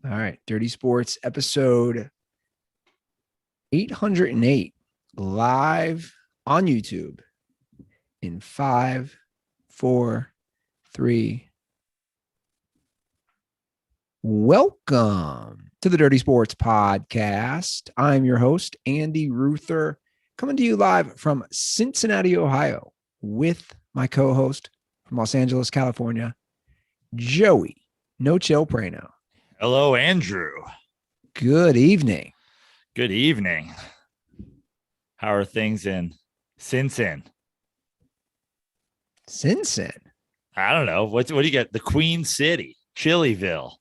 All right. Dirty Sports episode 808 live on YouTube in 5, 4, 3. Welcome to the Dirty Sports Podcast. I'm your host, Andy Ruther, coming to you live from Cincinnati, Ohio, with my co-host from Los Angeles, California, Joey No Chill Prano. Hello, Andrew. Good evening. Good evening. How are things in Cincinnati? I don't know. What do you get? The Queen City, Chillyville,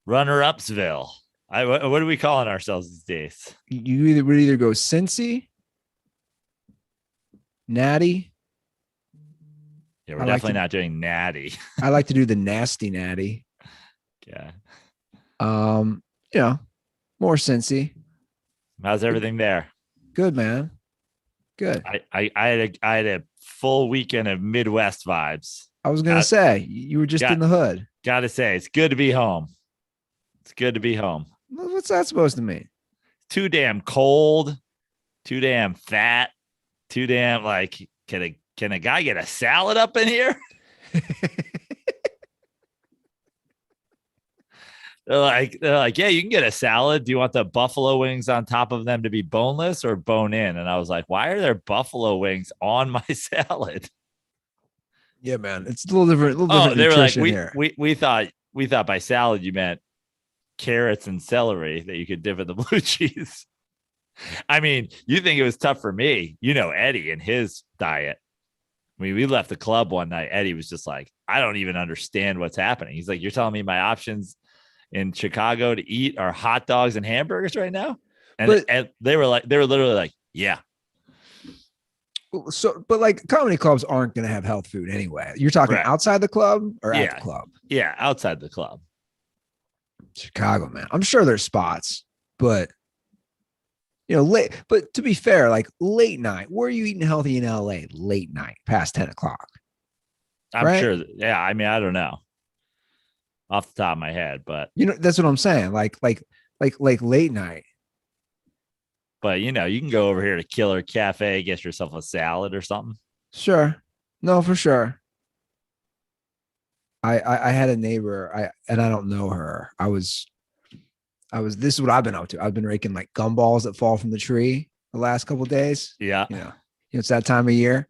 Runner-Upsville. What are we calling ourselves these days? You would either go Cincy, Natty. Yeah, we're definitely not doing Natty. I like to do the nasty Natty. Yeah. More Cincy. How's everything there? Good, man. Good. I had a full weekend of Midwest vibes. I was gonna say you were just in the hood. Gotta say, it's good to be home. It's good to be home. What's that supposed to mean? Too damn cold, too damn fat, too damn can a guy get a salad up in here? They're like, yeah, you can get a salad. Do you want the buffalo wings on top of them to be boneless or bone in? And I was like, why are there buffalo wings on my salad? Yeah, man, it's a little different. They were like, here. we thought by salad you meant carrots and celery that you could dip in the blue cheese. I mean, you think it was tough for me? You know, Eddie and his diet. I mean, we left the club one night. Eddie was just like, I don't even understand what's happening. He's like, you're telling me my options in Chicago to eat are hot dogs and hamburgers right now? And they were literally like, yeah. So, but like comedy clubs aren't going to have health food anyway. You're talking outside the club or at the club? Yeah, outside the club. Chicago, man. I'm sure there's spots, but late. But to be fair, like late night, where are you eating healthy in LA? Late night, past 10 o'clock. I'm sure. Yeah, I mean, I don't know off the top of my head, but that's what I'm saying. Like late night. But you can go over here to Killer Cafe, get yourself a salad or something. Sure. No, for sure. I had a neighbor, and I don't know her. This is what I've been up to. I've been raking like gumballs that fall from the tree the last couple of days. Yeah. It's that time of year.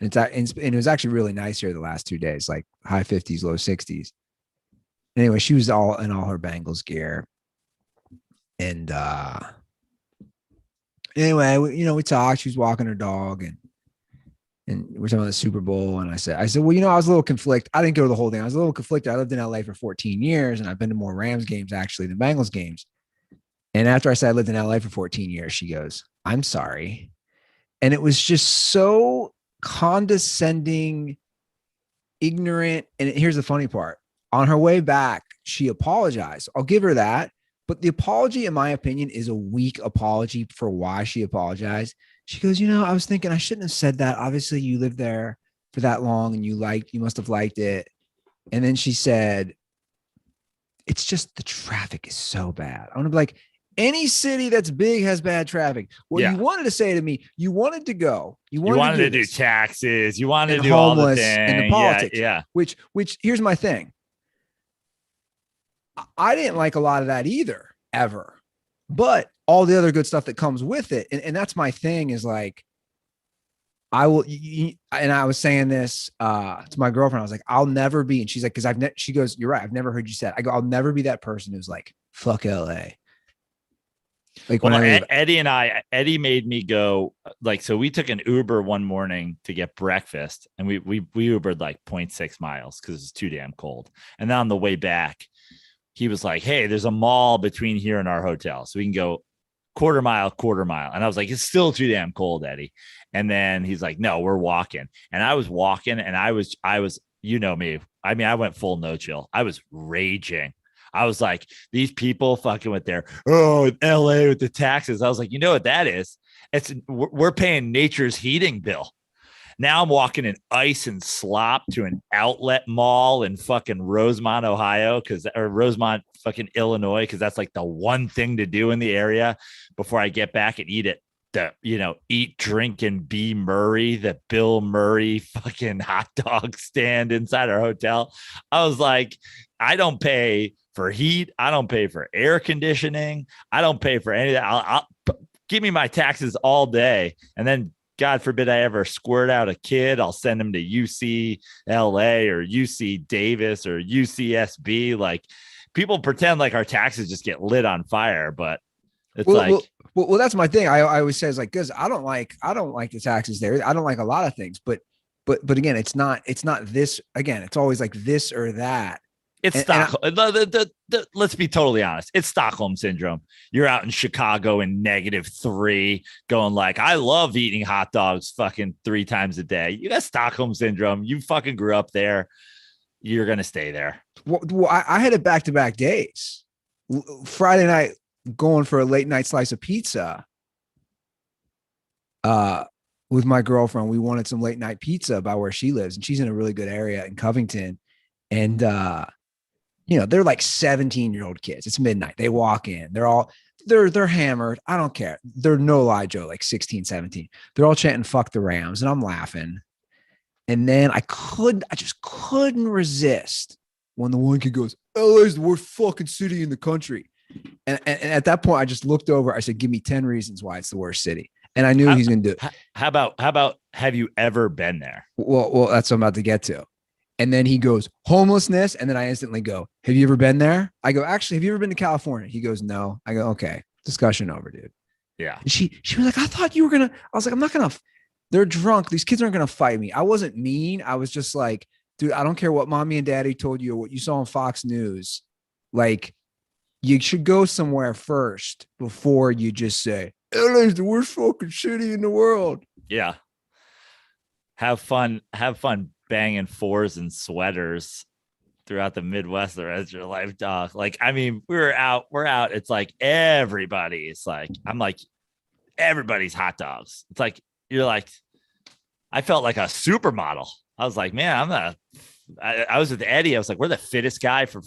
And it was actually really nice here the last 2 days, like high 50s, low 60s. Anyway, she was all in all her Bengals gear. And anyway, we talked. She was walking her dog, and we're talking about the Super Bowl. And I said, well, I was a little conflicted. I didn't go to the whole thing. I was a little conflicted. I lived in LA for 14 years, and I've been to more Rams games actually than Bengals games. And after I said I lived in LA for 14 years, she goes, I'm sorry. And it was just so condescending, ignorant. And here's the funny part. On her way back, she apologized. I'll give her that. But the apology, in my opinion, is a weak apology for why she apologized. She goes, I was thinking I shouldn't have said that. Obviously, you lived there for that long and you must have liked it. And then she said, it's just the traffic is so bad. I want to be like, any city that's big has bad traffic. What you wanted to say to me, you wanted to go. You wanted to do taxes. You wanted to do all the things. And the politics. Yeah. Which here's my thing. I didn't like a lot of that either, ever. But all the other good stuff that comes with it. And that's my thing is like, I will, and I was saying this to my girlfriend. I was like, I'll never be. And she's like, she goes, you're right. I've never heard you say it. I go, I'll never be that person who's like, fuck LA. Like Eddie made me go so we took an Uber one morning to get breakfast, and we Ubered like 0.6 miles because it's too damn cold. And then on the way back, he was like, hey, there's a mall between here and our hotel, so we can go quarter mile. And I was like, it's still too damn cold, Eddie. And then he's like, no, we're walking. And I was walking, and I was, me. I mean, I went full no chill. I was raging. I was like, these people fucking with their, LA with the taxes. I was like, you know what that is? We're paying nature's heating bill. Now I'm walking in ice and slop to an outlet mall in fucking Rosemont, Ohio, or Rosemont, fucking Illinois, because that's like the one thing to do in the area before I get back and eat eat, drink, and be Murray, the Bill Murray fucking hot dog stand inside our hotel. I was like, I don't pay for heat. I don't pay for air conditioning. I don't pay for any of that. I'll give me my taxes all day. And then God forbid I ever squirt out a kid, I'll send him to UCLA or UC Davis or UCSB. Like, people pretend like our taxes just get lit on fire, but it's well, that's my thing. I always say is like, because I don't like the taxes there. I don't like a lot of things, but again, it's not this. Again, it's always like this or that. It's Stockholm. Let's be totally honest. It's Stockholm syndrome. You're out in Chicago in -3 going like, I love eating hot dogs fucking 3 times a day. You got Stockholm syndrome. You fucking grew up there. You're going to stay there. Well, I had it back-to-back days. Friday night, going for a late night slice of pizza with my girlfriend. We wanted some late night pizza by where she lives, and she's in a really good area in Covington. And they're like 17-year-old kids. It's midnight. They walk in. They're hammered. I don't care. They're no lie, Joe, like 16, 17. They're all chanting "fuck the Rams," and I'm laughing. And then I just couldn't resist when the one kid goes, "LA's the worst fucking city in the country." And at that point, I just looked over. I said, "Give me 10 reasons why it's the worst city." And I knew he's going to do it. How about have you ever been there? Well, that's what I'm about to get to. And then he goes, "Homelessness." And then I instantly go, "Have you ever been there?" I go, "Actually, have you ever been to California?" He goes, "No." I go, "Okay, discussion over, dude." Yeah. And she was like, "I thought you were going to," I was like, "I'm not going to, they're drunk. These kids aren't going to fight me." I wasn't mean. I was just like, "Dude, I don't care what mommy and daddy told you or what you saw on Fox News. Like, you should go somewhere first before you just say, LA's the worst fucking city in the world." Yeah. Have fun banging 4s and sweaters throughout the Midwest the rest of your life, dog. Like, I mean, we're out. It's like everybody. It's like, I'm like, everybody's hot dogs. It's like, you're like, I felt like a supermodel. I was like, man, I was with Eddie. I was like, we're the fittest guy for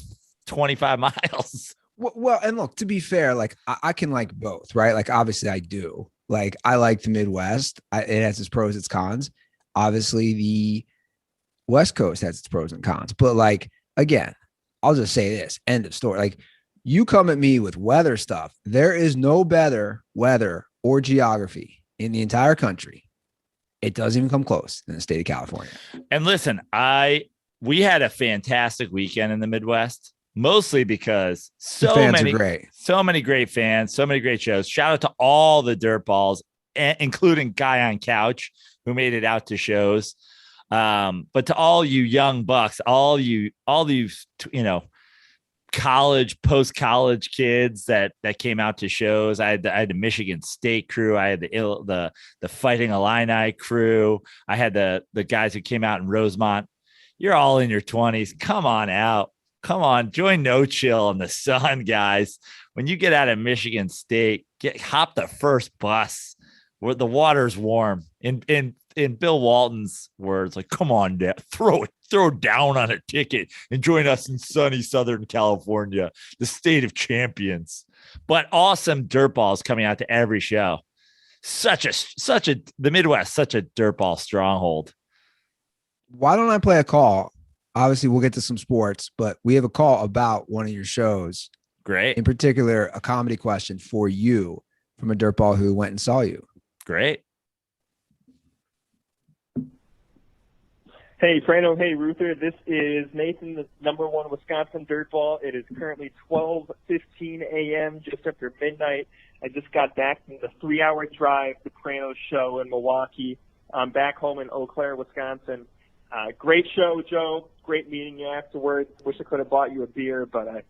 25 miles. Well, and look, to be fair, like I can like both, right? Like, obviously I do. Like, I like the Midwest. It has its pros, its cons. Obviously, the West Coast has its pros and cons. But like, again, I'll just say this, end of story. Like, you come at me with weather stuff. There is no better weather or geography in the entire country. It doesn't even come close in the state of California. And listen, we had a fantastic weekend in the Midwest. Mostly because so many great fans, so many great shows. Shout out to all the dirtballs, including Guy on Couch, who made it out to shows. But to all you young bucks, all these, college, post-college kids that came out to shows. I had the Michigan State crew. I had the Fighting Illini crew. I had the guys who came out in Rosemont. You're all in your 20s. Come on out. Come on, join No Chill in the sun, guys. When you get out of Michigan State, hop the first bus where the water's warm. In Bill Walton's words, like, come on, throw down on a ticket and join us in sunny Southern California, the state of champions. But awesome dirtballs coming out to every show. The Midwest, such a dirtball stronghold. Why don't I play a call? Obviously, we'll get to some sports, but we have a call about one of your shows. Great. In particular, a comedy question for you from a dirtball who went and saw you. Great. Hey, Frano. Hey, Ruther. This is Nathan, the #1 Wisconsin dirtball. It is currently 12:15 a.m., just after midnight. I just got back from the 3-hour drive to Prano's show in Milwaukee. I'm back home in Eau Claire, Wisconsin. Great show, Joe. Great meeting you afterwards. Wish I could have bought you a beer, but I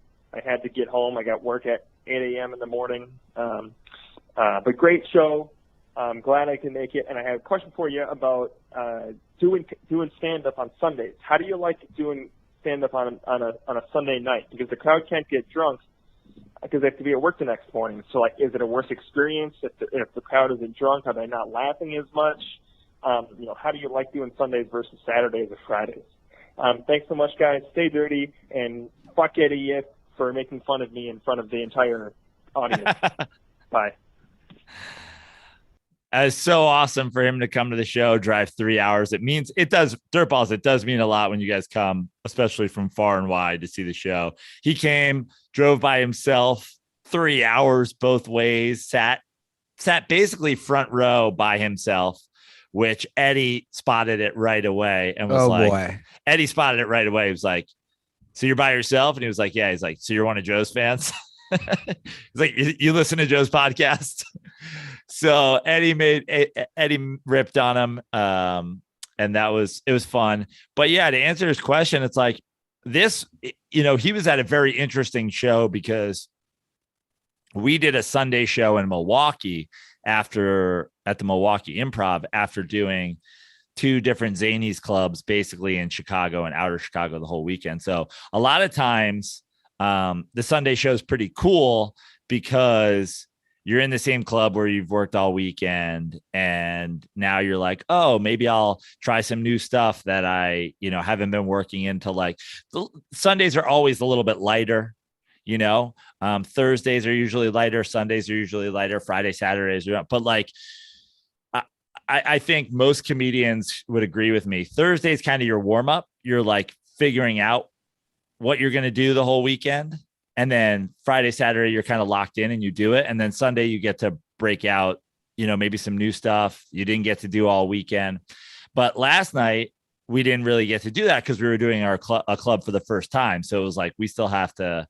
had to get home. I got work at 8 a.m. in the morning. But great show. I'm glad I can make it. And I have a question for you about doing stand-up on Sundays. How do you like doing stand-up on a Sunday night? Because the crowd can't get drunk because they have to be at work the next morning. So, like, is it a worse experience if the crowd isn't drunk? Are they not laughing as much? How do you like doing Sundays versus Saturdays or Fridays? Thanks so much, guys. Stay dirty, and fuck Eddie If for making fun of me in front of the entire audience. Bye. It's so awesome for him to come to the show, drive 3 hours. It does mean a lot when you guys come, especially from far and wide, to see the show. He came, drove by himself 3 hours both ways, sat basically front row by himself, which Eddie spotted it right away and was Eddie spotted it right away. He was like, so you're by yourself? And he was like, yeah. He's like, so you're one of Joe's fans? He's like, you listen to Joe's podcast? So Eddie ripped on him. And it was fun. But yeah, to answer his question, it's like this, he was at a very interesting show because we did a Sunday show in Milwaukee at the Milwaukee Improv after doing 2 different Zanies clubs, basically in Chicago and outer Chicago the whole weekend. So a lot of times the Sunday show is pretty cool because you're in the same club where you've worked all weekend. And now you're like, oh, maybe I'll try some new stuff that I, haven't been working into. Like Sundays are always a little bit lighter, Thursdays are usually lighter. Sundays are usually lighter. Friday, Saturdays. But like, I think most comedians would agree with me. Thursday is kind of your warm up. You're like figuring out what you're going to do the whole weekend. And then Friday, Saturday, you're kind of locked in and you do it. And then Sunday, you get to break out, maybe some new stuff you didn't get to do all weekend. But last night, we didn't really get to do that because we were doing a club for the first time. So it was like, we still have to,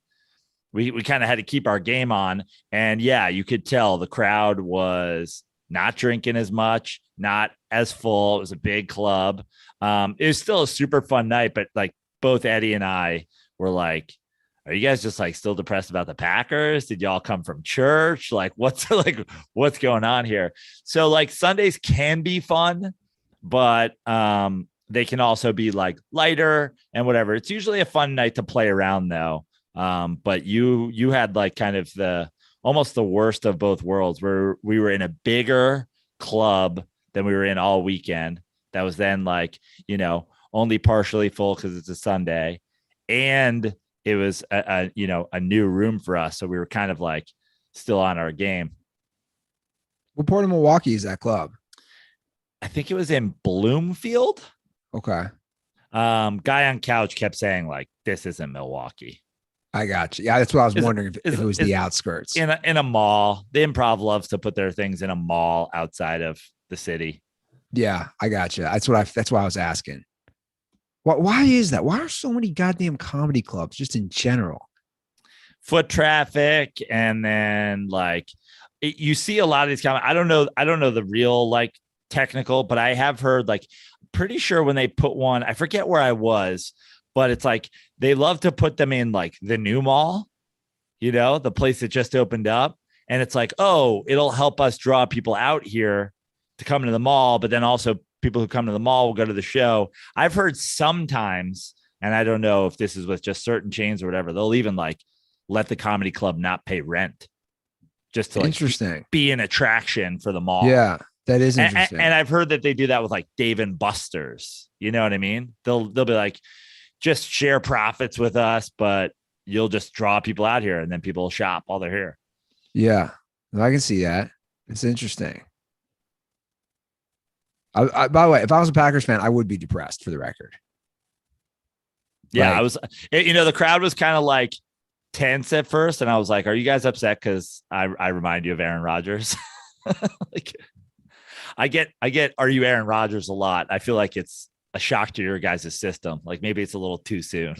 we kind of had to keep our game on. And yeah, you could tell the crowd was not drinking as much, not as full. It was a big club. It was still a super fun night, but like both Eddie and I were like, are you guys just like still depressed about the Packers? Did y'all come from church? Like what's going on here? So like Sundays can be fun, but they can also be like lighter and whatever. It's usually a fun night to play around though. But you had like kind of almost the worst of both worlds, where we were in a bigger club than we were in all weekend. That was then like, only partially full because it's a Sunday, and it was a new room for us. So we were kind of like still on our game. What part of Milwaukee is that club? I think it was in Bloomfield. Okay. Guy on couch kept saying like, this isn't Milwaukee. I got you. Yeah, that's what I was wondering if it was the outskirts. In a mall. The Improv loves to put their things in a mall outside of the city. Yeah, I got you. That's why I was asking. Why is that? Why are so many goddamn comedy clubs just in general? Foot traffic, and then like you see a lot of these I don't know the real like technical, but I have heard like pretty sure when they put one, I forget where I was, but it's like they love to put them in like the new mall, the place that just opened up. And it's like, oh, it'll help us draw people out here to come to the mall. But then also people who come to the mall will go to the show. I've heard sometimes, and I don't know if this is with just certain chains or whatever, they'll even like let the comedy club not pay rent just to like interesting be an attraction for the mall. Yeah, that is interesting. And I've heard that they do that with like Dave and Buster's. You know what I mean? They'll be like, just share profits with us, but you'll just draw people out here and then people will shop while they're here. Yeah, I can see that. It's interesting. By the way, if I was a Packers fan, I would be depressed, for the record. Yeah, I was, the crowd was kind of like tense at first. And I was like, are you guys upset? Cause I remind you of Aaron Rodgers. Like I get, are you Aaron Rodgers a lot? I feel like it's a shock to your guys' system. Like maybe it's a little too soon.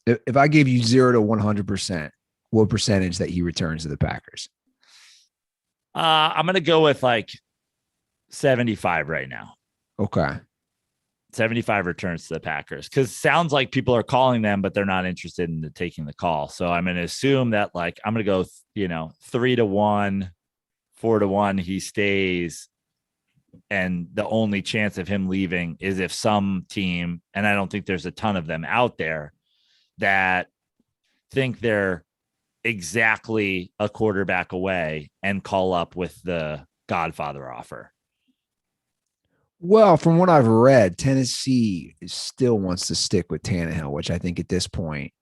If I gave you 0 to 100%, what percentage that he returns to the Packers? I'm going to go with like 75 right now. Okay. 75 returns to the Packers, because sounds like people are calling them, but they're not interested in taking the call. So I'm going to assume that like, I'm going to go, 3-1, 4-1, he stays. And the only chance of him leaving is if some team, and I don't think there's a ton of them out there, that think they're exactly a quarterback away and call up with the Godfather offer. Well, from what I've read, Tennessee still wants to stick with Tannehill, which I think at this point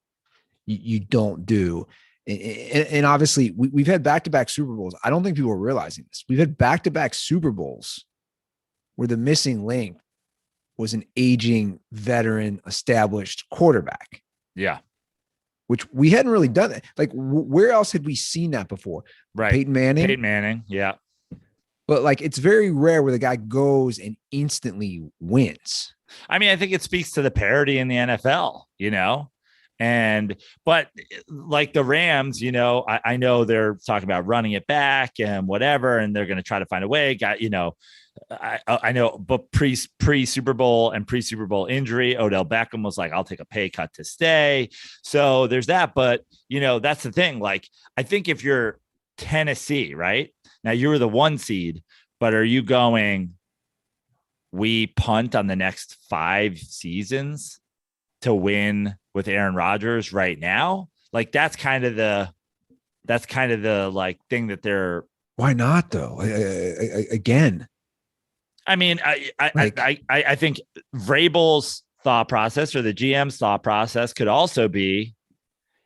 you don't do. And obviously, we've had back-to-back Super Bowls. I don't think people are realizing this. We've had back-to-back Super Bowls where the missing link was an aging, veteran, established quarterback. Yeah. Which we hadn't really done that. Like, where else had we seen that before? Right. Peyton Manning. Yeah. But like, it's very rare where the guy goes and instantly wins. I mean, I think it speaks to the parity in the NFL, but like the Rams, I know they're talking about running it back and whatever, and they're going to try to find a way. I know, but pre Super Bowl and pre Super Bowl injury, Odell Beckham was like, I'll take a pay cut to stay. So there's that. But, that's the thing. Like, I think if you're Tennessee, right now, you were the 1 seed, but are you going, we punt on the next 5 seasons to win with Aaron Rodgers right now? Like, that's kind of the like thing that they're. Why not though? Again. I mean, I think Vrabel's thought process or the GM's thought process could also be,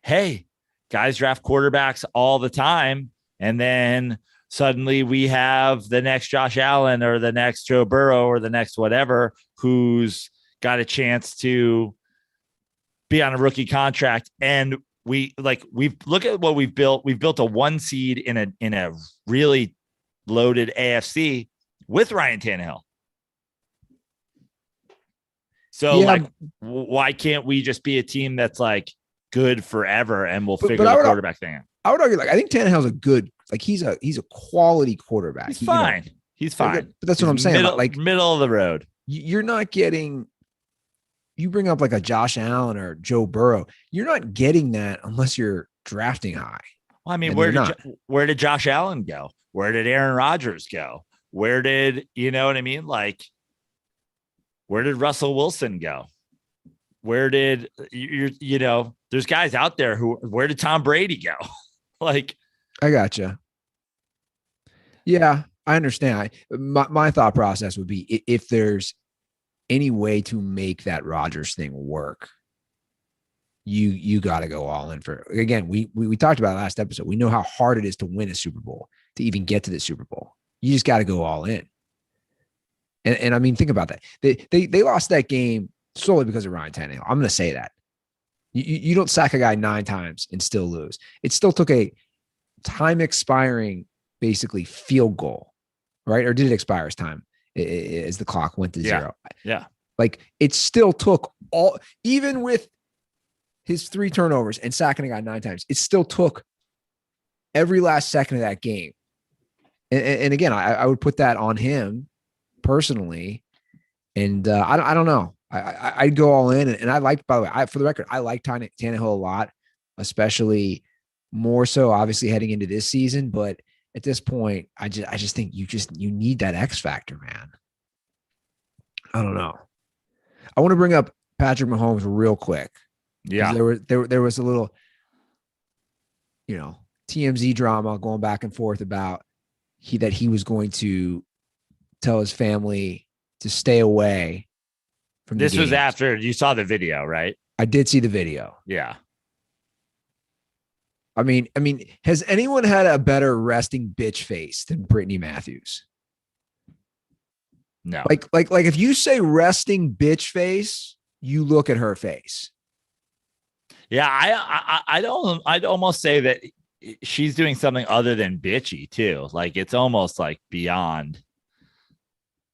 hey, guys draft quarterbacks all the time, and then suddenly we have the next Josh Allen or the next Joe Burrow or the next whatever who's got a chance to be on a rookie contract. And we've look at what we've built. We've built a 1 seed in a really loaded AFC with Ryan Tannehill. So why can't we just be a team that's like good forever and we'll figure the quarterback thing out? I would argue, like, I think Tannehill's a good, like, he's a quality quarterback. He's fine. He's fine. But that's what I'm saying. Middle of the road. You're not getting, you bring up like a Josh Allen or Joe Burrow. You're not getting that unless you're drafting high. Well, I mean, where did Josh Allen go? Where did Aaron Rodgers go? Where did, you know what I mean? Like, where did Russell Wilson go? Where did there's guys out there where did Tom Brady go? Like, I gotcha. Yeah, I understand. My thought process would be, if there's any way to make that Rodgers thing work, you got to go all in for. Again, we talked about it last episode. We know how hard it is to win a Super Bowl, to even get to the Super Bowl. You just got to go all in. And I mean, think about that. They lost that game solely because of Ryan Tannehill. I'm going to say that. You don't sack a guy 9 times and still lose. It still took a time expiring, basically, field goal, right? Or did it expire as time as the clock went to 0? Yeah. Like, it still took all, even with his 3 turnovers and sacking a guy 9 times, it still took every last second of that game. And again, I would put that on him personally. And I don't know. I'd go all in. And I like, by the way, for the record, I like Tannehill a lot, especially more so obviously heading into this season. But at this point, I just think you need that X factor, man. I don't know. I want to bring up Patrick Mahomes real quick. Yeah. There was a little, TMZ drama going back and forth about that he was going to tell his family to stay away from this. Was after you saw the video, right? I did see the video. Yeah. I mean, has anyone had a better resting bitch face than Brittany Matthews? No. Like if you say resting bitch face, you look at her face. Yeah, I'd almost say that she's doing something other than bitchy too. Like, it's almost like beyond.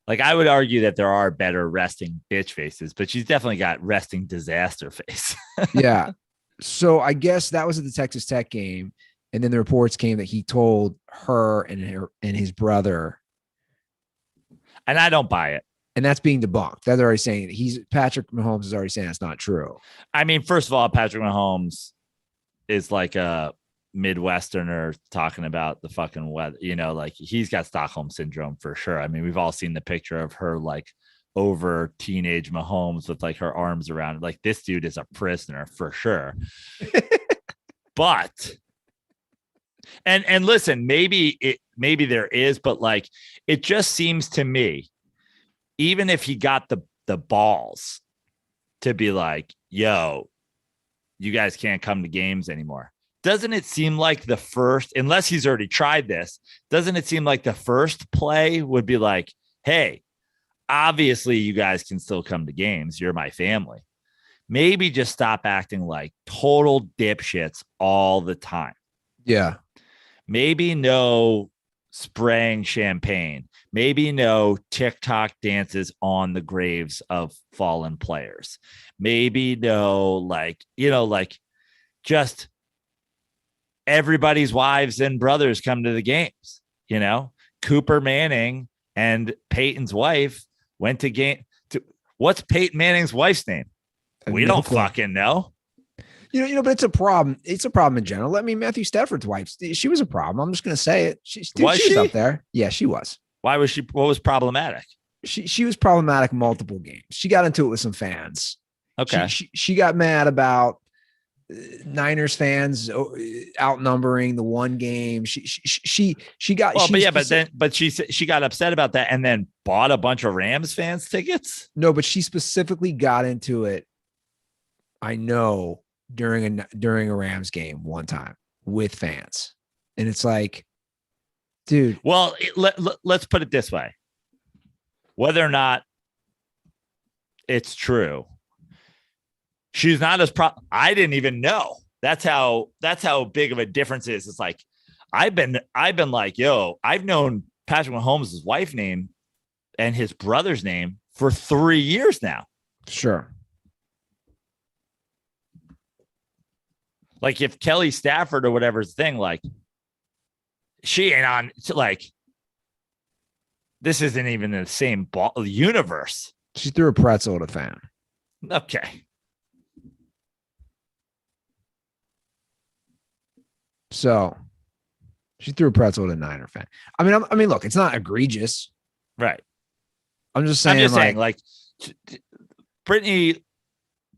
Like, I would argue that there are better resting bitch faces, but she's definitely got resting disaster face. Yeah. So I guess that was at the Texas Tech game. And then the reports came that he told her and his brother. And I don't buy it. And that's being debunked. They're already saying Patrick Mahomes is already saying that's not true. I mean, first of all, Patrick Mahomes is like a Midwesterner talking about the fucking weather, like he's got Stockholm syndrome for sure. I mean, we've all seen the picture of her like over teenage Mahomes with like her arms around. Like, this dude is a prisoner for sure. But and listen, maybe there is, but like, it just seems to me even if he got the balls to be like, yo, you guys can't come to games anymore. Doesn't it seem like the first, unless he's already tried this, doesn't it seem like the first play would be like, hey, obviously you guys can still come to games. You're my family. Maybe just stop acting like total dipshits all the time. Yeah. Maybe no spraying champagne. Maybe no TikTok dances on the graves of fallen players. Maybe no, like, just everybody's wives and brothers come to the games. Cooper Manning and Peyton's wife went to game. What's Peyton Manning's wife's name? We don't fucking know. But it's a problem. It's a problem in general. I mean, Matthew Stafford's wife, she was a problem. I'm just going to say it. She was up there. Yeah, she was. Why was she? What was problematic? She was problematic multiple games. She got into it with some fans. Okay. She got mad about Niners fans outnumbering the one game. She got. Well, but she got upset about that and then bought a bunch of Rams fans tickets. No, but she specifically got into it. I know during a Rams game one time with fans, and it's like, dude. Well, let's put it this way: whether or not it's true, she's not as I didn't even know. That's how big of a difference is. It's like I've been like, yo, I've known Patrick Mahomes' wife's name and his brother's name for 3 years now. Sure. Like if Kelly Stafford or whatever's thing, like she ain't on, like this isn't even the same universe. She threw a pretzel at a fan. Okay. So she threw a pretzel at a Niner fan. I mean, look, it's not egregious. Right. I'm just saying, like Brittany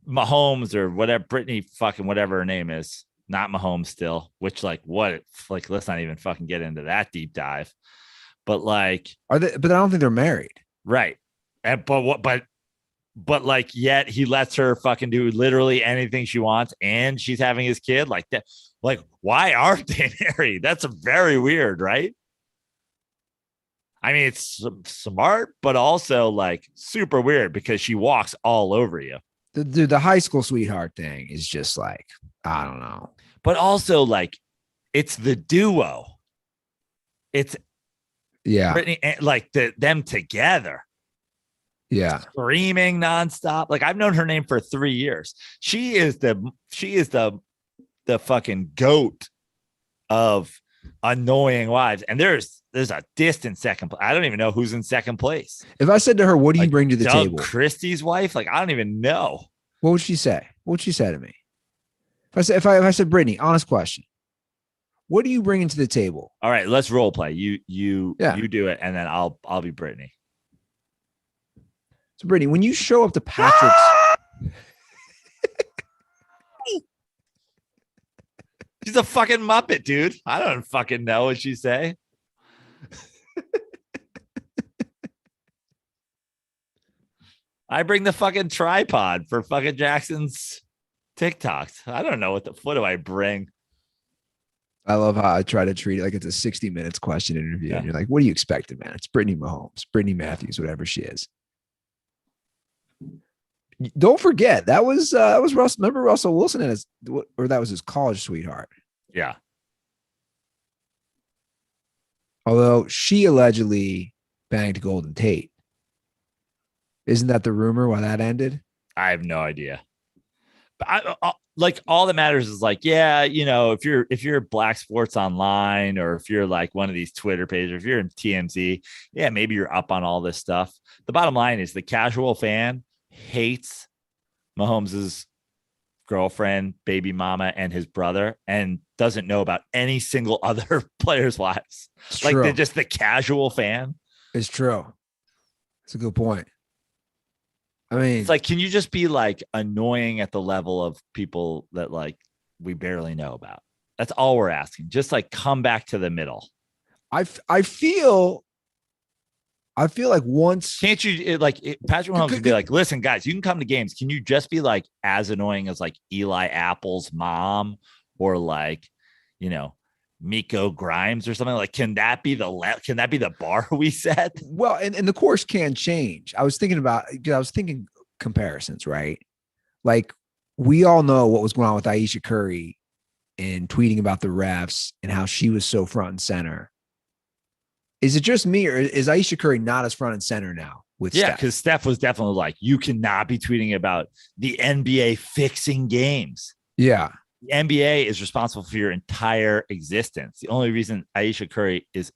Mahomes or whatever, Brittany fucking whatever her name is, not Mahomes still, which like let's not even fucking get into that deep dive. But like, but I don't think they're married. Right. And but like, yet he lets her fucking do literally anything she wants and she's having his kid like that. Like, why aren't they married? That's very weird, right? I mean, it's smart, but also like super weird because she walks all over you. The high school sweetheart thing is just like, I don't know. But also like, it's the duo. It's Brittany, like them together. Yeah. Screaming nonstop. Like I've known her name for 3 years. She is the fucking goat of annoying wives. And there's a distant second. I don't even know who's in second place. If I said to her, what do you bring to the Doug table? Christie's wife? Like, I don't even know. What would she say? What would she say to me? If I said, Brittany, honest question. What do you bring into the table? All right, let's role play. You do it. And then I'll be Brittany. So Brittany, when you show up to Patrick's, she's a fucking Muppet, dude. I don't fucking know what she say. I bring the fucking tripod for fucking Jackson's TikToks. I don't know what do I bring? I love how I try to treat it like it's a 60 minutes question interview. Yeah. And you're like, what do you expect, man? It's Brittany Mahomes, Brittany Matthews, whatever she is. Don't forget that was Russell. Remember Russell Wilson and that was his college sweetheart. Yeah. Although she allegedly banged Golden Tate. Isn't that the rumor why that ended? I have no idea. But I like all that matters is like, yeah, if you're Black Sports Online or if you're like one of these Twitter pages, or if you're in TMZ, yeah, maybe you're up on all this stuff. The bottom line is the casual fan hates Mahomes's girlfriend, baby mama, and his brother, and doesn't know about any single other players' wives. It's like true. they're just the casual fan. It's true. It's a good point. I mean, it's like, can you just be like annoying at the level of people that like we barely know about? That's all we're asking. Just like come back to the middle. I feel I feel like once Can't you Patrick Mahomes would be like, listen, guys, you can come to games. Can you just be like as annoying as like Eli Apple's mom or like, you know, Miko Grimes or something? Like, can that be the bar we set? well, and the course can change. I was thinking comparisons, right? Like we all know what was going on with Aisha Curry and tweeting about the refs and how she was so front and center. Is it just me, or is Aisha Curry not as front and center now with Steph? Because Steph was definitely like, you cannot be tweeting about the NBA fixing games. Yeah. The NBA is responsible for your entire existence. The only reason Aisha Curry is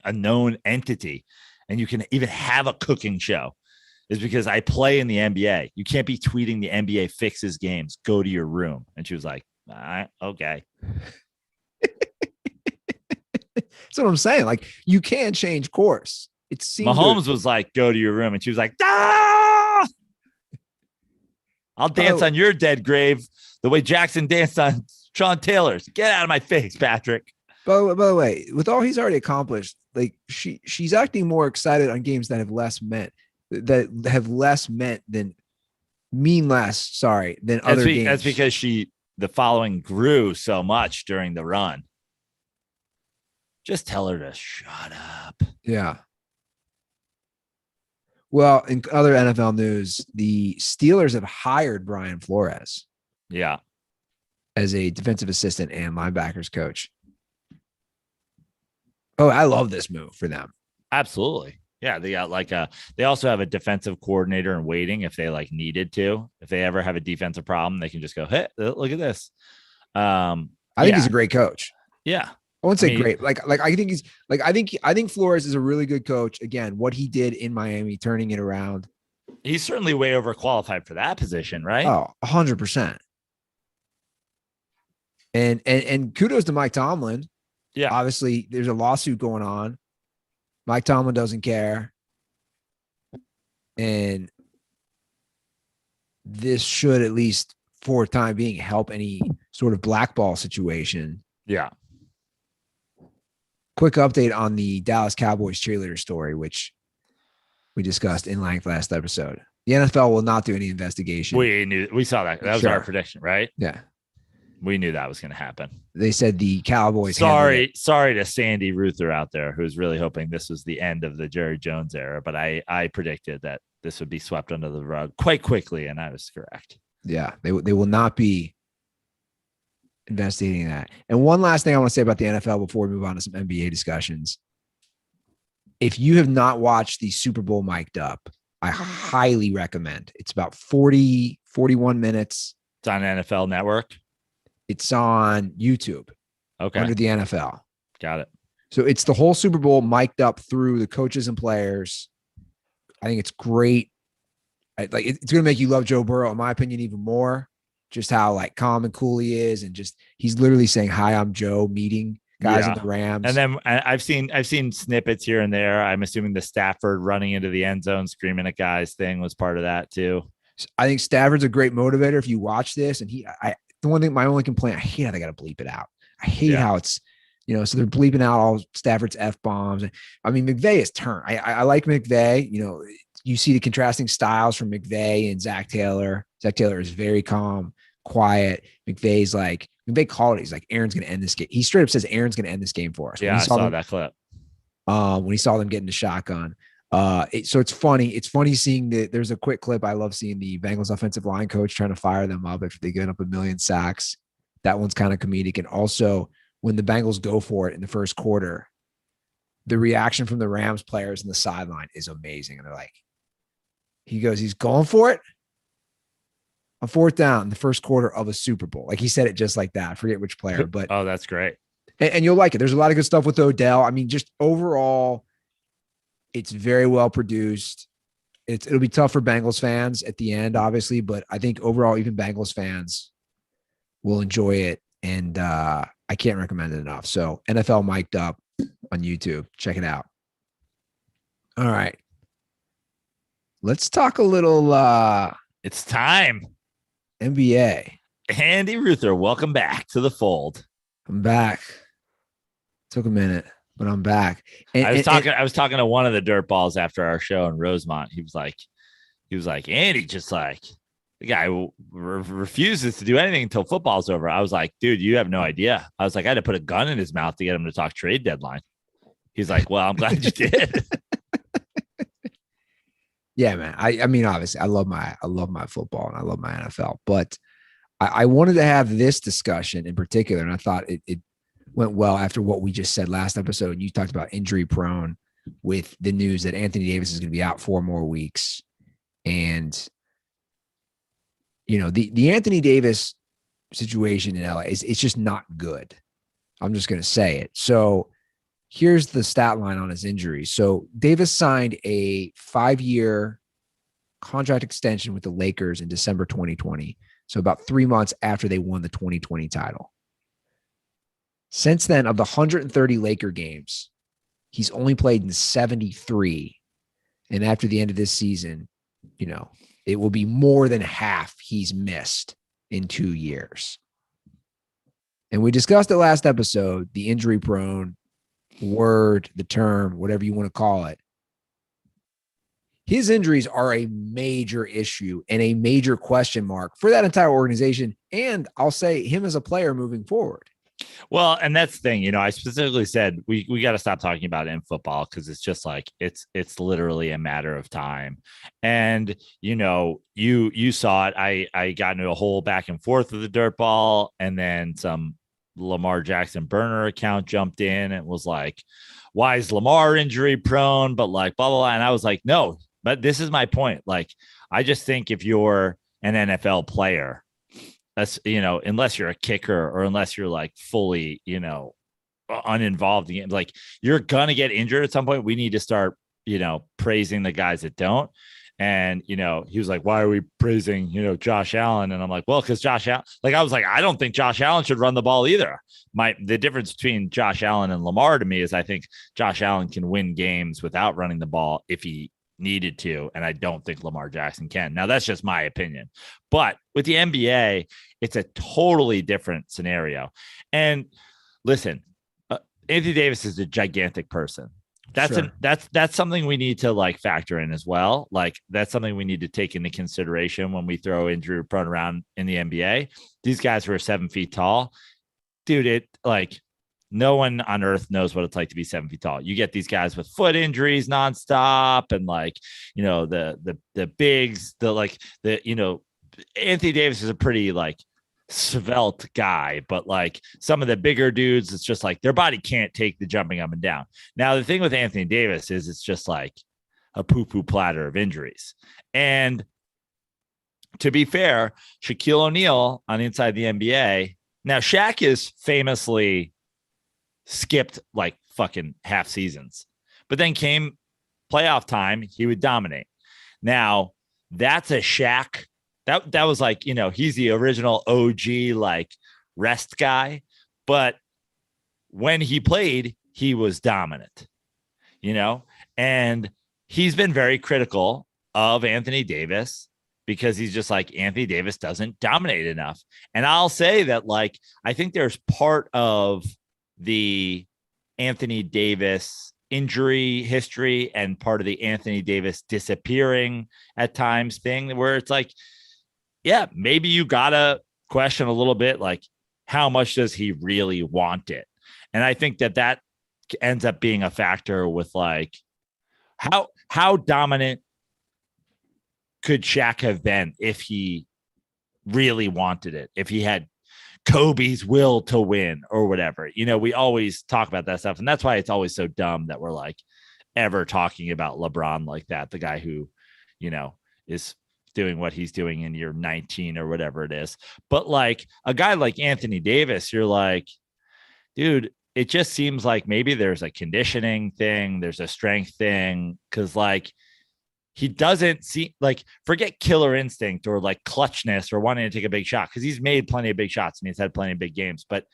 a known entity and you can even have a cooking show is because I play in the NBA. You can't be tweeting the NBA fixes games. Go to your room. And she was like, all right, okay. That's what I'm saying. Like you can change course. It seems Mahomes was like, go to your room. And she was like, ah! I'll dance on your dead grave the way Jackson danced on Sean Taylor's. Get out of my face, Patrick. By the way, with all he's already accomplished, like she's acting more excited on games that have less meant than other games. That's because the following grew so much during the run. Just tell her to shut up. Yeah. Well, in other NFL news, the Steelers have hired Brian Flores. Yeah. As a defensive assistant and linebackers coach. Oh, I love this move for them. Absolutely. Yeah. They got they also have a defensive coordinator in waiting if they like needed to. If they ever have a defensive problem, they can just go, hey, look at this. I think he's a great coach. Yeah. I wouldn't say great. I think Flores is a really good coach. Again, what he did in Miami, turning it around. He's certainly way overqualified for that position, right? Oh, 100%. And kudos to Mike Tomlin. Yeah. Obviously, there's a lawsuit going on. Mike Tomlin doesn't care. And this should, at least for the time being, help any sort of blackball situation. Yeah. Quick update on the Dallas Cowboys cheerleader story, which we discussed in length last episode. The NFL will not do any investigation. We saw that. That was our prediction, right? Yeah. We knew that was going to happen. They said the Cowboys. Sorry to Sandy Ruther out there, who's really hoping this was the end of the Jerry Jones era. But I predicted that this would be swept under the rug quite quickly, and I was correct. Yeah, they will not be investigating that. And one last thing I want to say about the NFL before we move on to some NBA discussions. If you have not watched the Super Bowl mic'd up, I highly recommend. It's about 41 minutes. It's on NFL Network. It's on YouTube. Okay. Under the NFL. Got it. So it's the whole Super Bowl mic'd up through the coaches and players. I think it's great. It's going to make you love Joe Burrow, in my opinion, even more. Just how like calm and cool he is, and just he's literally saying, "Hi, I'm Joe," meeting guys in the Rams. And then I've seen snippets here and there. I'm assuming the Stafford running into the end zone, screaming at guys thing was part of that too. I think Stafford's a great motivator. If you watch this, and my only complaint, I hate how they got to bleep it out. I hate how it's, so they're bleeping out all Stafford's F-bombs. I mean, McVay is turned. I like McVay. You see the contrasting styles from McVay and Zach Taylor. Zach Taylor is very calm, quiet. McVay called it. He's like, Aaron's going to end this game. He straight up says Aaron's going to end this game for us. Yeah, I saw that clip. When he saw them get into shotgun. So it's funny. It's funny seeing there's a quick clip. I love seeing the Bengals offensive line coach trying to fire them up after they get up 1 million sacks. That one's kind of comedic. And also when the Bengals go for it in the first quarter, the reaction from the Rams players in the sideline is amazing. And they're like, he's going for it on fourth down in the first quarter of a Super Bowl. Like he said it just like that. I forget which player, but oh, that's great. And you'll like it. There's a lot of good stuff with Odell. I mean, just overall, it's very well produced. It'll be tough for Bengals fans at the end, obviously, but I think overall, even Bengals fans will enjoy it. And I can't recommend it enough. So NFL mic'd up on YouTube. Check it out. All right. Let's talk a little it's time. NBA. Andy Ruther, welcome back to the fold. I'm back. Took a minute. but I'm back. I was talking to one of the dirt balls after our show in Rosemont. He was like, Andy, just like the guy who refuses to do anything until football's over. I was like, dude, you have no idea. I was like, I had to put a gun in his mouth to get him to talk trade deadline. He's like, well, I'm glad you did. Yeah, man. I mean, obviously, I love my football and I love my NFL, but I wanted to have this discussion in particular, and I thought it went well after what we just said last episode. You talked about injury prone with the news that Anthony Davis is going to be out 4 more weeks. And, you know, the Anthony Davis situation in LA it's just not good. I'm just going to say it. So here's the stat line on his injuries. So Davis signed a 5-year contract extension with the Lakers in December 2020. So about 3 months after they won the 2020 title. Since then, of the 130 Laker games, he's only played in 73. And after the end of this season, you know, it will be more than half he's missed in 2 years. And we discussed it last episode, the injury prone word, the term, whatever you want to call it. His injuries are a major issue and a major question mark for that entire organization. And I'll say him as a player moving forward. Well, and that's the thing, you know, I specifically said we got to stop talking about it in football because it's just like it's literally a matter of time. And, you know, you saw it. I got into a whole back and forth with the dirt ball, and then some Lamar Jackson burner account jumped in and was like, why is Lamar injury prone? But like, blah, blah, blah. And I was like, no, but this is my point. Like, I just think if you're an NFL player, that's, you know, unless you're a kicker or unless you're like fully, you know, uninvolved in, like, you're gonna get injured at some point. We need to start, you know, praising the guys that don't. And, you know, he was like, why are we praising, you know, Josh Allen? And I'm like, well, because Josh Allen, like, I was like, I don't think Josh Allen should run the ball either. The difference between Josh Allen and Lamar to me is I think Josh Allen can win games without running the ball if he needed to. And I don't think Lamar Jackson can. Now, that's just my opinion. But with the NBA, it's a totally different scenario. And listen, Anthony Davis is a gigantic person. That's Sure. That's something we need to like factor in as well. Like, that's something we need to take into consideration when we throw injury prone around in the NBA. These guys who are 7 feet tall, dude, it like no one on earth knows what it's like to be 7 feet tall. You get these guys with foot injuries nonstop, and like, you know, the bigs, you know, Anthony Davis is a pretty like svelte guy, but like some of the bigger dudes, it's just like their body can't take the jumping up and down. Now, the thing with Anthony Davis is it's just like a poo-poo platter of injuries. And to be fair, Shaquille O'Neal on Inside the NBA. Now, Shaq is famously skipped like fucking half seasons, but then came playoff time, he would dominate. Now, that's a Shaq. That was like, you know, he's the original OG like rest guy, but when he played, he was dominant, you know, and he's been very critical of Anthony Davis because he's just like, Anthony Davis doesn't dominate enough. And I'll say that, like, I think there's part of the Anthony Davis injury history and part of the Anthony Davis disappearing at times thing where it's like, yeah, maybe you gotta question a little bit, like, how much does he really want it? And I think that ends up being a factor with like how dominant could Shaq have been if he really wanted it, if he had Kobe's will to win or whatever. You know, we always talk about that stuff, and that's why it's always so dumb that we're like ever talking about LeBron like that, the guy who, you know, is doing what he's doing in year 19 or whatever it is. But like a guy like Anthony Davis, you're like, dude, it just seems like maybe there's a conditioning thing, there's a strength thing, because like he doesn't see, like, forget killer instinct or like clutchness or wanting to take a big shot, because he's made plenty of big shots and he's had plenty of big games, but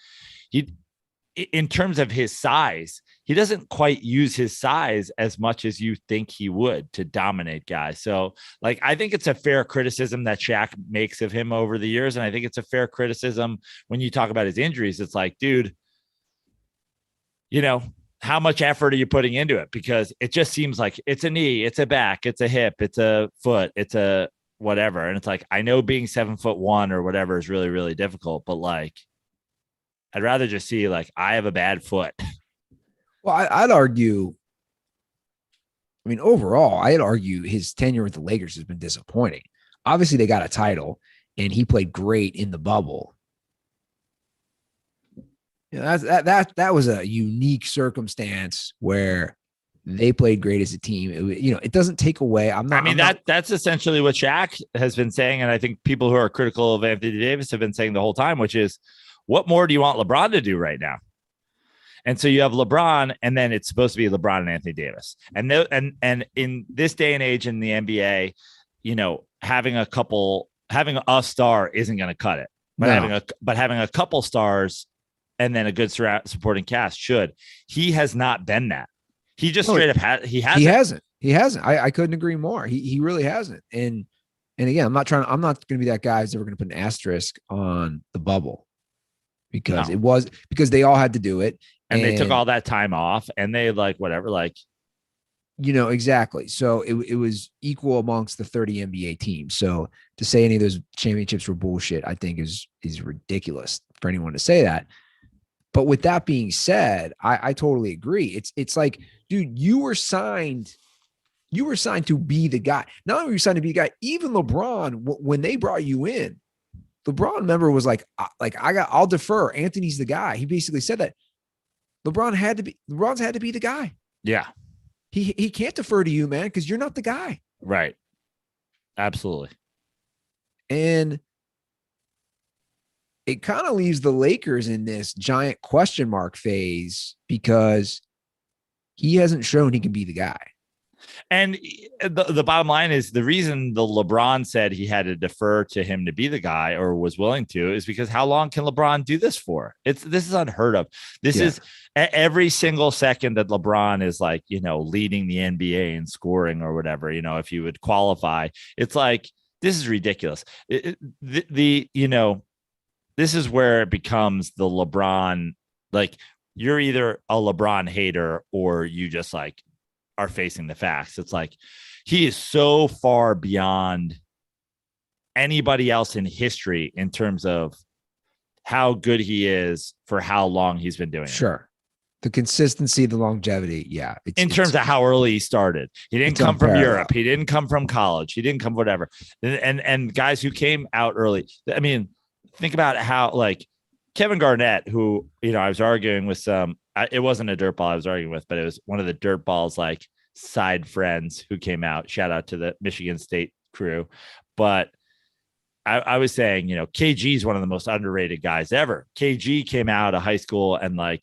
he, in terms of his size, he doesn't quite use his size as much as you think he would to dominate guys. So like, I think it's a fair criticism that Shaq makes of him over the years. And I think it's a fair criticism when you talk about his injuries. It's like, dude, you know, how much effort are you putting into it? Because it just seems like it's a knee, it's a back, it's a hip, it's a foot, it's a whatever. And it's like, I know being 7'1" or whatever is really, really difficult, but like, I'd rather just see like, I have a bad foot. Well, I'd argue, I mean, overall, I'd argue his tenure with the Lakers has been disappointing. Obviously, they got a title and he played great in the bubble. You know, that was a unique circumstance where they played great as a team. It doesn't take away. That's essentially what Shaq has been saying. And I think people who are critical of Anthony Davis have been saying the whole time, which is, what more do you want LeBron to do right now? And so you have LeBron, and then it's supposed to be LeBron and Anthony Davis. And in this day and age in the NBA, having a star isn't going to cut it. But having a couple stars and then a good supporting cast should. He has not been that. He just straight up he hasn't. He hasn't. I couldn't agree more. He really hasn't. And again, I'm not going to be that guy who's ever going to put an asterisk on the bubble because because they all had to do it. And they took all that time off and they exactly. So it was equal amongst the 30 NBA teams. So to say any of those championships were bullshit, I think is ridiculous for anyone to say that. But with that being said, I totally agree. It's like, dude, you were signed to be the guy. Not only were you signed to be the guy, even LeBron, when they brought you in, LeBron, remember, was like I'll defer. Anthony's the guy. He basically said that LeBron's had to be the guy. Yeah. He can't defer to you, man, because you're not the guy. Right. Absolutely. And it kind of leaves the Lakers in this giant question mark phase because he hasn't shown he can be the guy. And the bottom line is the reason the LeBron said he had to defer to him to be the guy or was willing to is because how long can LeBron do this for? This is unheard of. This is every single second that LeBron is like, leading the NBA in scoring or whatever, if you would qualify, it's like, this is ridiculous. This is where it becomes the LeBron, like you're either a LeBron hater or you just like are facing the facts. It's like he is so far beyond anybody else in history in terms of how good he is for how long he's been doing it. Sure. The consistency, the longevity. Yeah. In terms of how early he started, he didn't come from Europe. He didn't come from college. He didn't come whatever. And guys who came out early. I mean, think about how like Kevin Garnett, who, I was arguing with it wasn't a dirtball I was arguing with, but it was one of the dirtballs, like side friends who came out. Shout out to the Michigan State crew. But I was saying, KG is one of the most underrated guys ever. KG came out of high school and I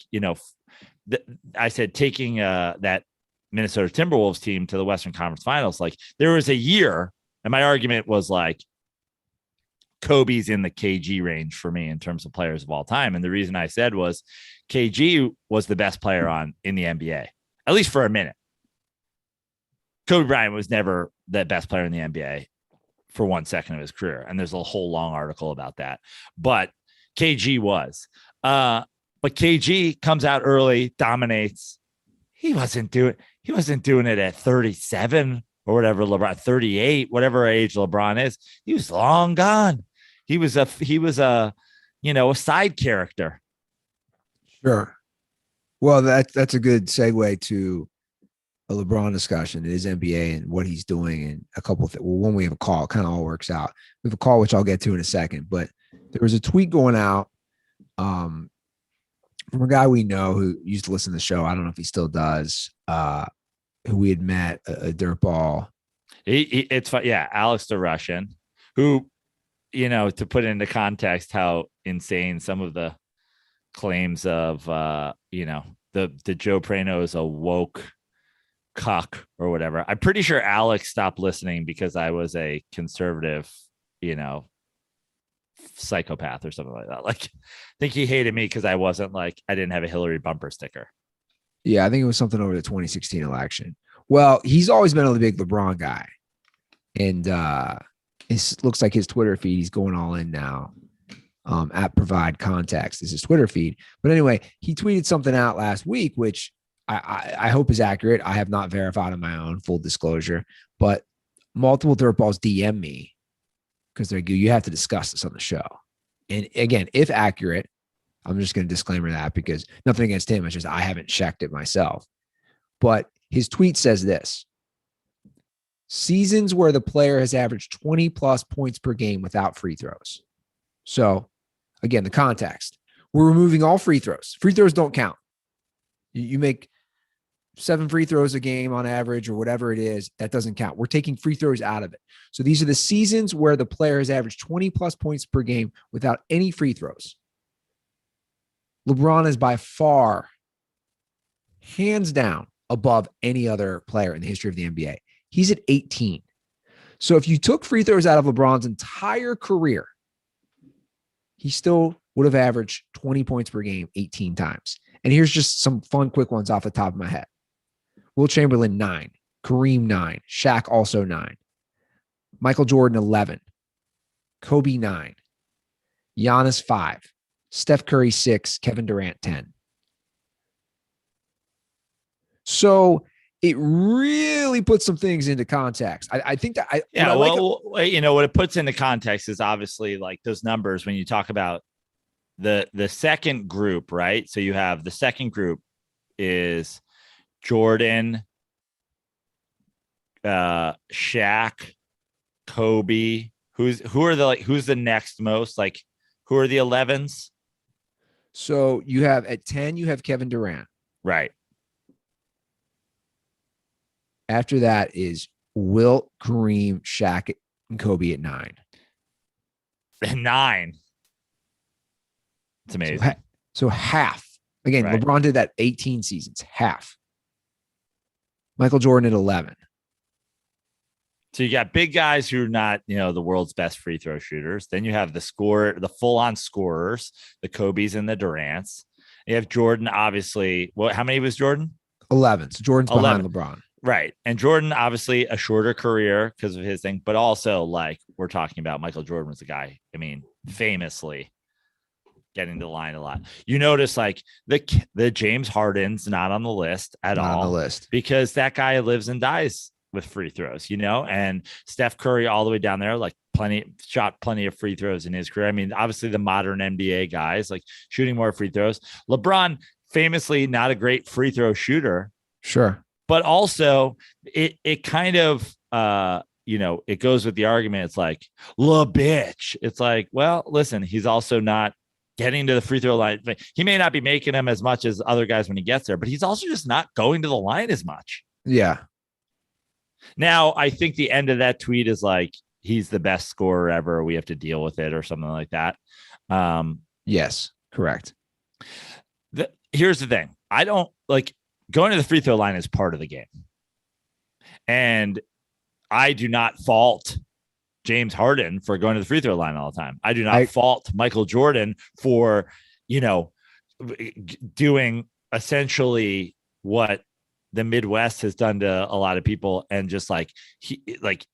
said, taking that Minnesota Timberwolves team to the Western Conference Finals, like there was a year, and my argument was like, Kobe's in the KG range for me in terms of players of all time. And the reason I said was KG was the best player in the NBA, at least for a minute. Kobe Bryant was never the best player in the NBA for 1 second of his career. And there's a whole long article about that, but KG was, but KG comes out early, dominates. He wasn't doing it at 37 or whatever. LeBron, 38, whatever age LeBron is, he was long gone. He was a a side character. Sure. Well, that's a good segue to a LeBron discussion. It is NBA and what he's doing and a couple of things. Well, when we have a call, it kind of all works out. We have a call, which I'll get to in a second, but there was a tweet going out from a guy we know who used to listen to the show. I don't know if he still does, who we had met, a dirtball. It's fun. Yeah. Alex the Russian, who, to put into context how insane some of the claims of, the Joe Prano is a woke cuck or whatever. I'm pretty sure Alex stopped listening because I was a conservative, psychopath or something like that. Like, I think he hated me because I didn't have a Hillary bumper sticker. Yeah, I think it was something over the 2016 election. Well, he's always been a big LeBron guy. And it looks like his Twitter feed, he's going all in now. At Provide Context is his Twitter feed. But anyway, he tweeted something out last week, which I hope is accurate. I have not verified on my own, full disclosure, but multiple DirtBalls DM me because they're you have to discuss this on the show. And again, if accurate, I'm just going to disclaimer that because nothing against him. It's just I haven't checked it myself. But his tweet says this: seasons where the player has averaged 20 plus points per game without free throws. So again, the context, we're removing all free throws. Free throws don't count. You make 7 free throws a game on average or whatever it is, that doesn't count. We're taking free throws out of it. So these are the seasons where the player has averaged 20 plus points per game without any free throws. LeBron is by far, hands down, above any other player in the history of the NBA. He's at 18. So if you took free throws out of LeBron's entire career, he still would have averaged 20 points per game 18 times. And here's just some fun, quick ones off the top of my head. Will Chamberlain, 9. Kareem, 9. Shaq, also 9. Michael Jordan, 11. Kobe, 9. Giannis, 5. Steph Curry, 6. Kevin Durant, 10. So it really puts some things into context. I think that what it puts into context is obviously like those numbers when you talk about the second group, right? So you have the second group is Jordan, Shaq, Kobe. Who's the next most? Like, who are the 11s? So you have at 10, you have Kevin Durant. Right. After that is Wilt, Kareem, Shaq, and Kobe at 9. 9. It's amazing. So half. Again, right. LeBron did that 18 seasons. Half. Michael Jordan at 11. So you got big guys who are not, the world's best free throw shooters. Then you have the full-on scorers, the Kobe's and the Durants. You have Jordan, obviously. How many was Jordan? 11. So Jordan's 11. Behind LeBron. Right. And Jordan, obviously, a shorter career because of his thing, but also, like, we're talking about Michael Jordan was a guy, famously getting to the line a lot. You notice, like, the James Harden's not on the list at all. Not on the list. Because that guy lives and dies with free throws, and Steph Curry all the way down there, like, shot plenty of free throws in his career. Obviously, the modern NBA guys, like, shooting more free throws. LeBron, famously not a great free throw shooter. Sure. But also it kind of, it goes with the argument. It's like, bitch. It's like, well, listen, he's also not getting to the free throw line. He may not be making them as much as other guys when he gets there, but he's also just not going to the line as much. Yeah. Now, I think the end of that tweet is like, he's the best scorer ever. We have to deal with it or something like that. Yes, correct. Here's the thing. I don't like, going to the free throw line is part of the game. And I do not fault James Harden for going to the free throw line all the time. I do not fault Michael Jordan for, doing essentially what the Midwest has done to a lot of people. And just like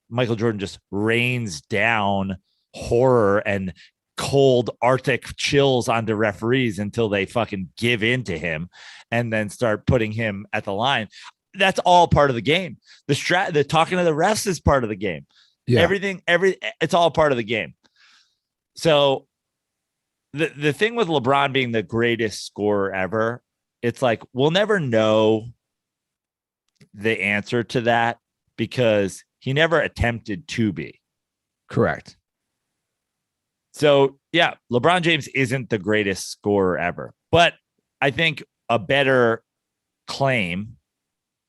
Michael Jordan just rains down horror and cold Arctic chills onto referees until they fucking give in to him and then start putting him at the line. That's all part of the game. The talking to the refs is part of the game. Yeah. It's all part of the game. So the thing with LeBron being the greatest scorer ever, it's like, we'll never know the answer to that because he never attempted to be. Correct. So, yeah, LeBron James isn't the greatest scorer ever. But I think a better claim,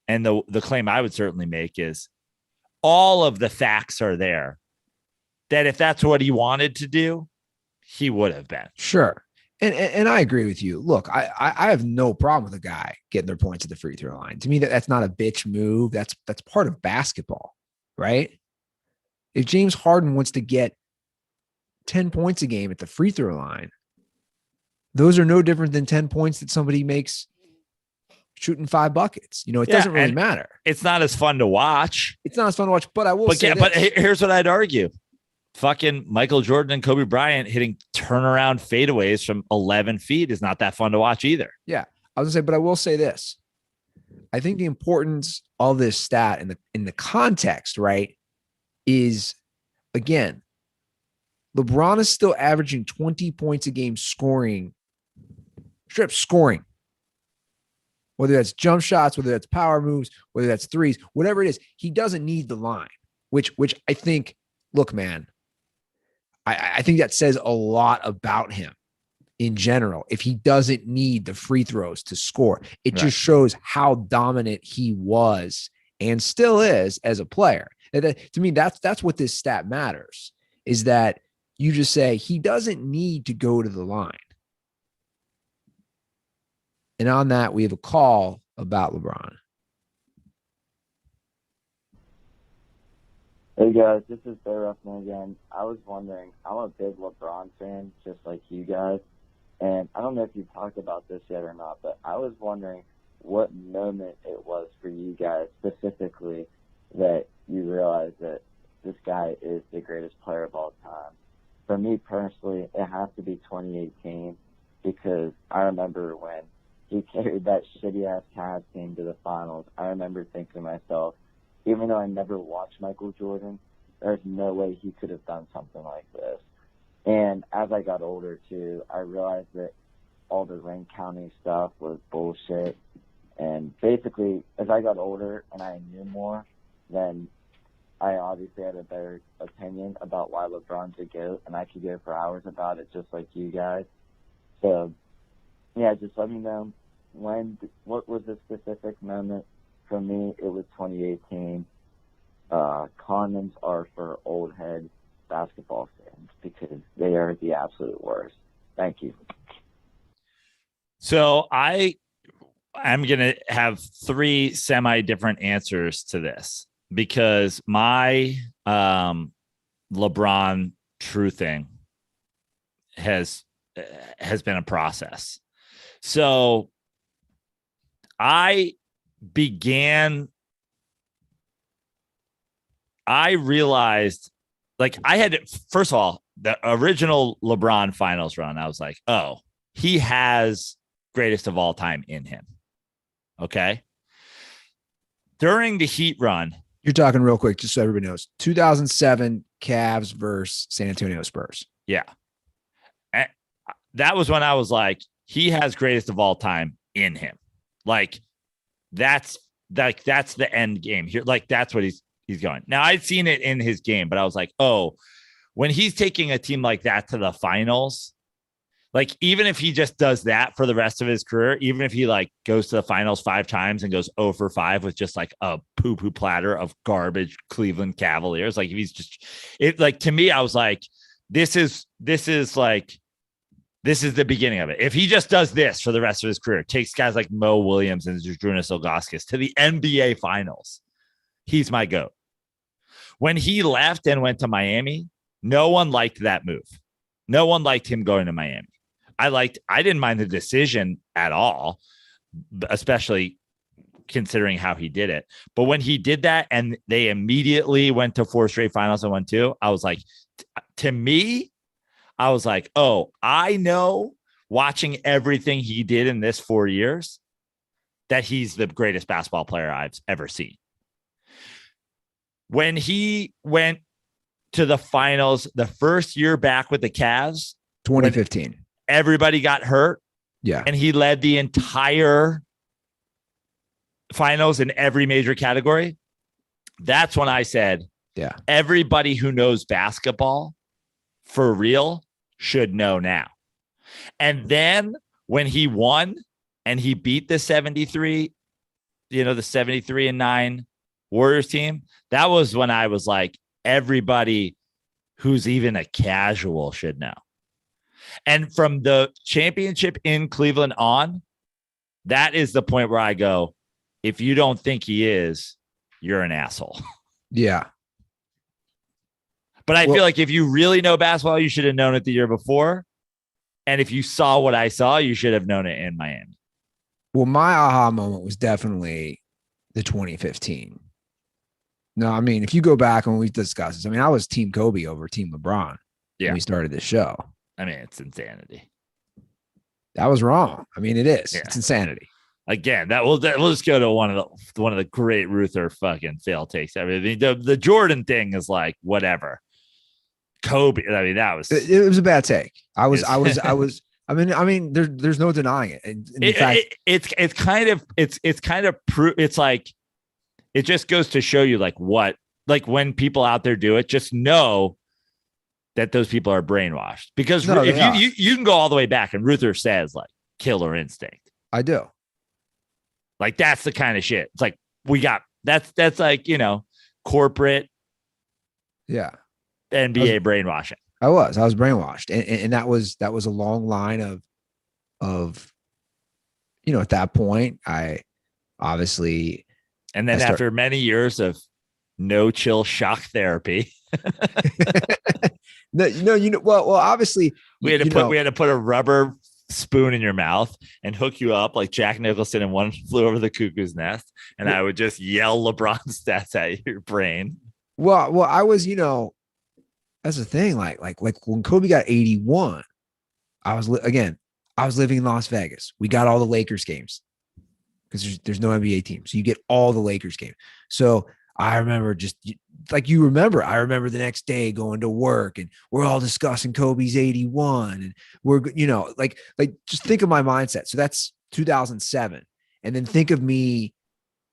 and the claim I would certainly make, is all of the facts are there that if that's what he wanted to do, he would have been. Sure. And I agree with you. Look, I have no problem with a guy getting their points at the free throw line. To me, that's not a bitch move. That's part of basketball, right? If James Harden wants to get 10 points a game at the free throw line, those are no different than 10 points that somebody makes shooting 5 buckets. It doesn't really matter. It's not as fun to watch. But I will say but here's what I'd argue. Fucking Michael Jordan and Kobe Bryant hitting turnaround fadeaways from 11 feet is not that fun to watch either. Yeah. I was gonna say, but I will say this. I think the importance of this stat in the context, right, is again, LeBron is still averaging 20 points a game scoring, strip scoring. Whether that's jump shots, whether that's power moves, whether that's threes, whatever it is, he doesn't need the line, which I think, look, man, I think that says a lot about him in general. If he doesn't need the free throws to score, it just shows how dominant he was and still is as a player. And to me, that's what this stat matters, is that you just say he doesn't need to go to the line. And on that, we have a call about LeBron. Hey guys, this is Bear Ruffman again. I was wondering, I'm a big LeBron fan, just like you guys. And I don't know if you've talked about this yet or not, but I was wondering what moment it was for you guys specifically that you realized that this guy is the greatest player of all time. For me personally, it has to be 2018, because I remember when he carried that shitty-ass Cavs team to the finals. I remember thinking to myself, even though I never watched Michael Jordan, there's no way he could have done something like this. And as I got older, too, I realized that all the ring counting stuff was bullshit. And basically, as I got older and I knew more, then I obviously had a better opinion about why LeBron's a GOAT, and I could go for hours about it just like you guys. So, yeah, just let me know what was the specific moment. For me, it was 2018. Condoms are for old head basketball fans because they are the absolute worst. Thank you. So I'm going to have three semi-different answers to this, because my LeBron truthing has been a process. So I realized, like, I had, first of all, the original LeBron finals run, I was like, oh, he has greatest of all time in him. Okay. During the Heat run. You're talking real quick, just so everybody knows, 2007 Cavs versus San Antonio Spurs. Yeah. And that was when I was like, he has greatest of all time in him. Like, that's the end game here. Like, that's what he's going. Now, I'd seen it in his game, but I was like, oh, when he's taking a team like that to the finals, like, even if he just does that for the rest of his career, even if he like goes to the finals 5 times and goes 0 for 5 with just like a poo-poo platter of garbage Cleveland Cavaliers, like, if he's just it, like, to me, I was like, this is the beginning of it. If he just does this for the rest of his career, takes guys like Mo Williams and Zydrunas Ilgauskas to the NBA finals, he's my GOAT. When he left and went to Miami, no one liked that move. No one liked him going to Miami. I didn't mind the decision at all, especially considering how he did it. But when he did that and they immediately went to 4 straight finals and won 2, I was like, to me, I was like, oh, I know, watching everything he did in this 4 years, that he's the greatest basketball player I've ever seen. When he went to the finals the first year back with the Cavs, 2015, everybody got hurt. Yeah. And he led the entire finals in every major category. That's when I said, yeah, everybody who knows basketball for real should know now. And then when he won and he beat the 73, the 73-9 Warriors team, that was when I was like, everybody who's even a casual should know. And from the championship in Cleveland on, that is the point where I go, if you don't think he is, you're an asshole. Yeah. But I feel like if you really know basketball, you should have known it the year before. And if you saw what I saw, you should have known it in Miami. Well, my aha moment was definitely the 2015. No, I mean, if you go back and we discussed this, I mean, I was Team Kobe over Team LeBron when we started this show. I mean, it's insanity. That was wrong. I mean, it is. Yeah. It's insanity. Again, we'll just go to one of the great Ruther fucking fail takes. I mean, the Jordan thing is like whatever. Kobe. I mean, that was it was a bad take. I mean, there's no denying it. And in fact, it's kind of it's like it just goes to show you like when people out there do it, just know that those people are brainwashed. Because if you can go all the way back, and Ruther says like killer instinct. I do. Like that's the kind of shit. It's like that's like, corporate NBA brainwashing. I was brainwashed. And that was a long line of at that point, I obviously. And then after many years of no chill shock therapy. Well, obviously we had to put a rubber spoon in your mouth and hook you up like Jack Nicholson in One Flew Over the Cuckoo's Nest, and I would just yell LeBron stats at your brain. Well, I was, that's the thing. Like when Kobe got 81, I was living in Las Vegas. We got all the Lakers games because there's no NBA team, so you get all the Lakers games. So I remember I remember the next day going to work and we're all discussing Kobe's 81 and we're, just think of my mindset. So that's 2007. And then think of me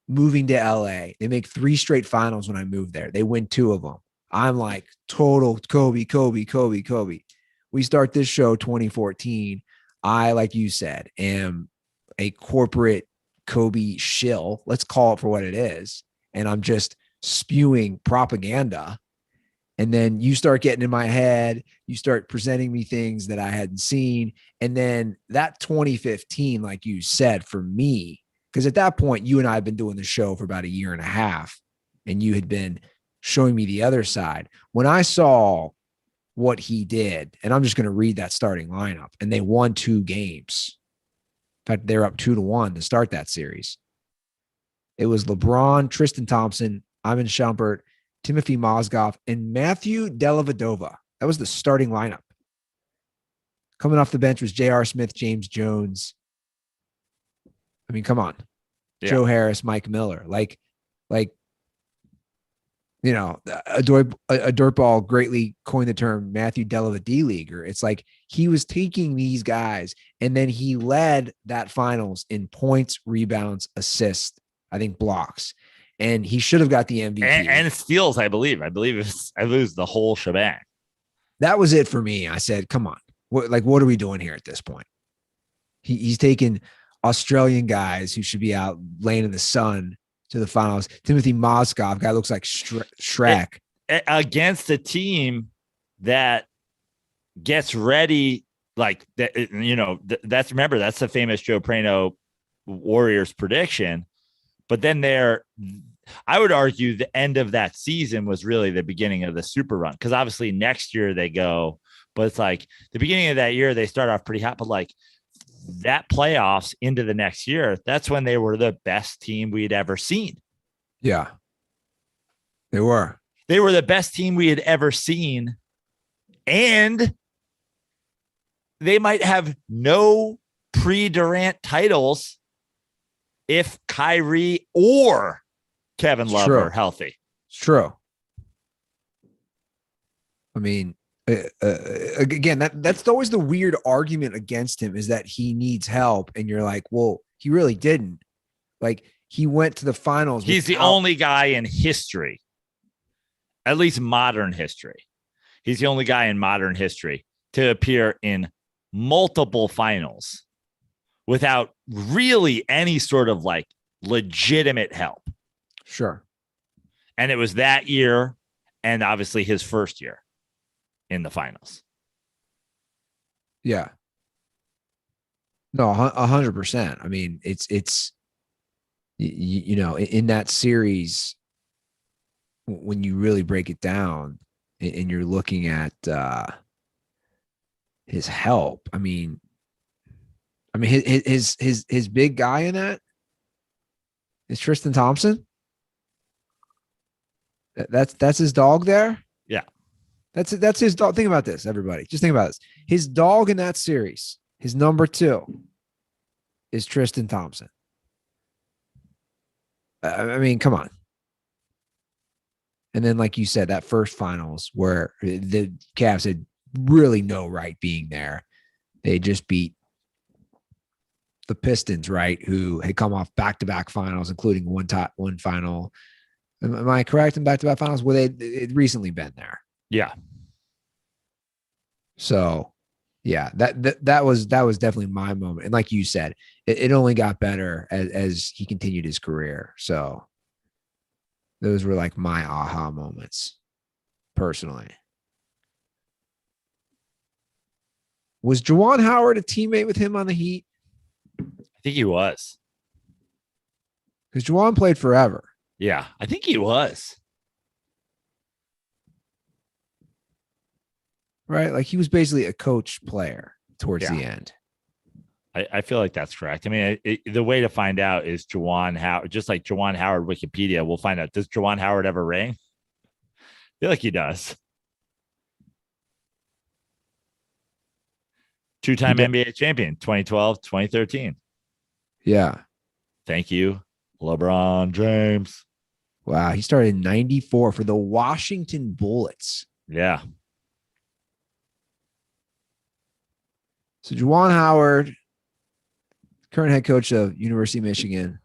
moving to LA. They make 3 straight finals when I moved there. They win 2 of them. I'm like total Kobe. We start this show 2014. I, like you said, am a corporate Kobe shill. Let's call it for what it is. And I'm just spewing propaganda. And then you start getting in my head, you start presenting me things that I hadn't seen. And then that 2015, like you said, for me, because at that point, you and I had been doing the show for about a year and a half, and you had been showing me the other side. When I saw what he did, and I'm just going to read that starting lineup, and they won 2 games. In fact, they're up 2-1 to start that series. It was LeBron, Tristan Thompson, Ivan Shumpert, Timothy Mozgov, and Matthew Dellavedova. That was the starting lineup. Coming off the bench was J.R. Smith, James Jones. I mean, come on. Yeah. Joe Harris, Mike Miller. A DirtBall greatly coined the term Matthew Dellavedova leaguer. It's like he was taking these guys, and then he led that finals in points, rebounds, assists, I think blocks, and he should have got the MVP and steals. I believe it was the whole shebang. That was it for me. I said, come on. What are we doing here at this point? He's taking Australian guys who should be out laying in the sun to the finals. Timothy Mozgov, guy looks like Shrek. Against a team that gets ready like that. That's the famous Joe Prano Warriors prediction. But then I would argue the end of that season was really the beginning of the super run. Because obviously next year they go, but it's like the beginning of that year, they start off pretty hot, but like that playoffs into the next year, that's when they were the best team we'd ever seen. Yeah, they were. They were the best team we had ever seen. And they might have no pre-Durant titles if Kyrie or Kevin Love are healthy. It's true. I mean, again, that's always the weird argument against him, is that he needs help. And you're like, well, he really didn't. Like, he went to the finals. He's the only guy in history, at least modern history. He's the only guy in modern history to appear in multiple finals without really any sort of like legitimate help. Sure. And it was that year, and obviously his first year in the finals. Yeah. No, 100%. I mean, it's in that series, when you really break it down and you're looking at his help, I mean his big guy in that is Tristan Thompson. That's his dog there. Yeah. That's his dog. Think about this, everybody. Just think about this. His dog in that series, his number 2 is Tristan Thompson. I mean, come on. And then, like you said, that first finals where the Cavs had really no right being there. They just beat the Pistons, right? Who had come off back-to-back finals, including one final. Am I correct in back-to-back finals? Well, they'd recently been there. Yeah. So, yeah, that was definitely my moment. And like you said, it only got better as he continued his career. So those were like my aha moments, personally. Was Juwan Howard a teammate with him on the Heat? I think he was. Because Juwan played forever. Yeah, I think he was. Right? Like he was basically a coach player towards the end. I feel like that's correct. I mean, the way to find out is Juwan Howard, just like Juwan Howard Wikipedia. We'll find out. Does Juwan Howard ever ring? I feel like he does. Two-time NBA champion, 2012, 2013. Yeah. Thank you, LeBron James. Wow. He started in 94 for the Washington Bullets. Yeah. So Juwan Howard, current head coach of University of Michigan.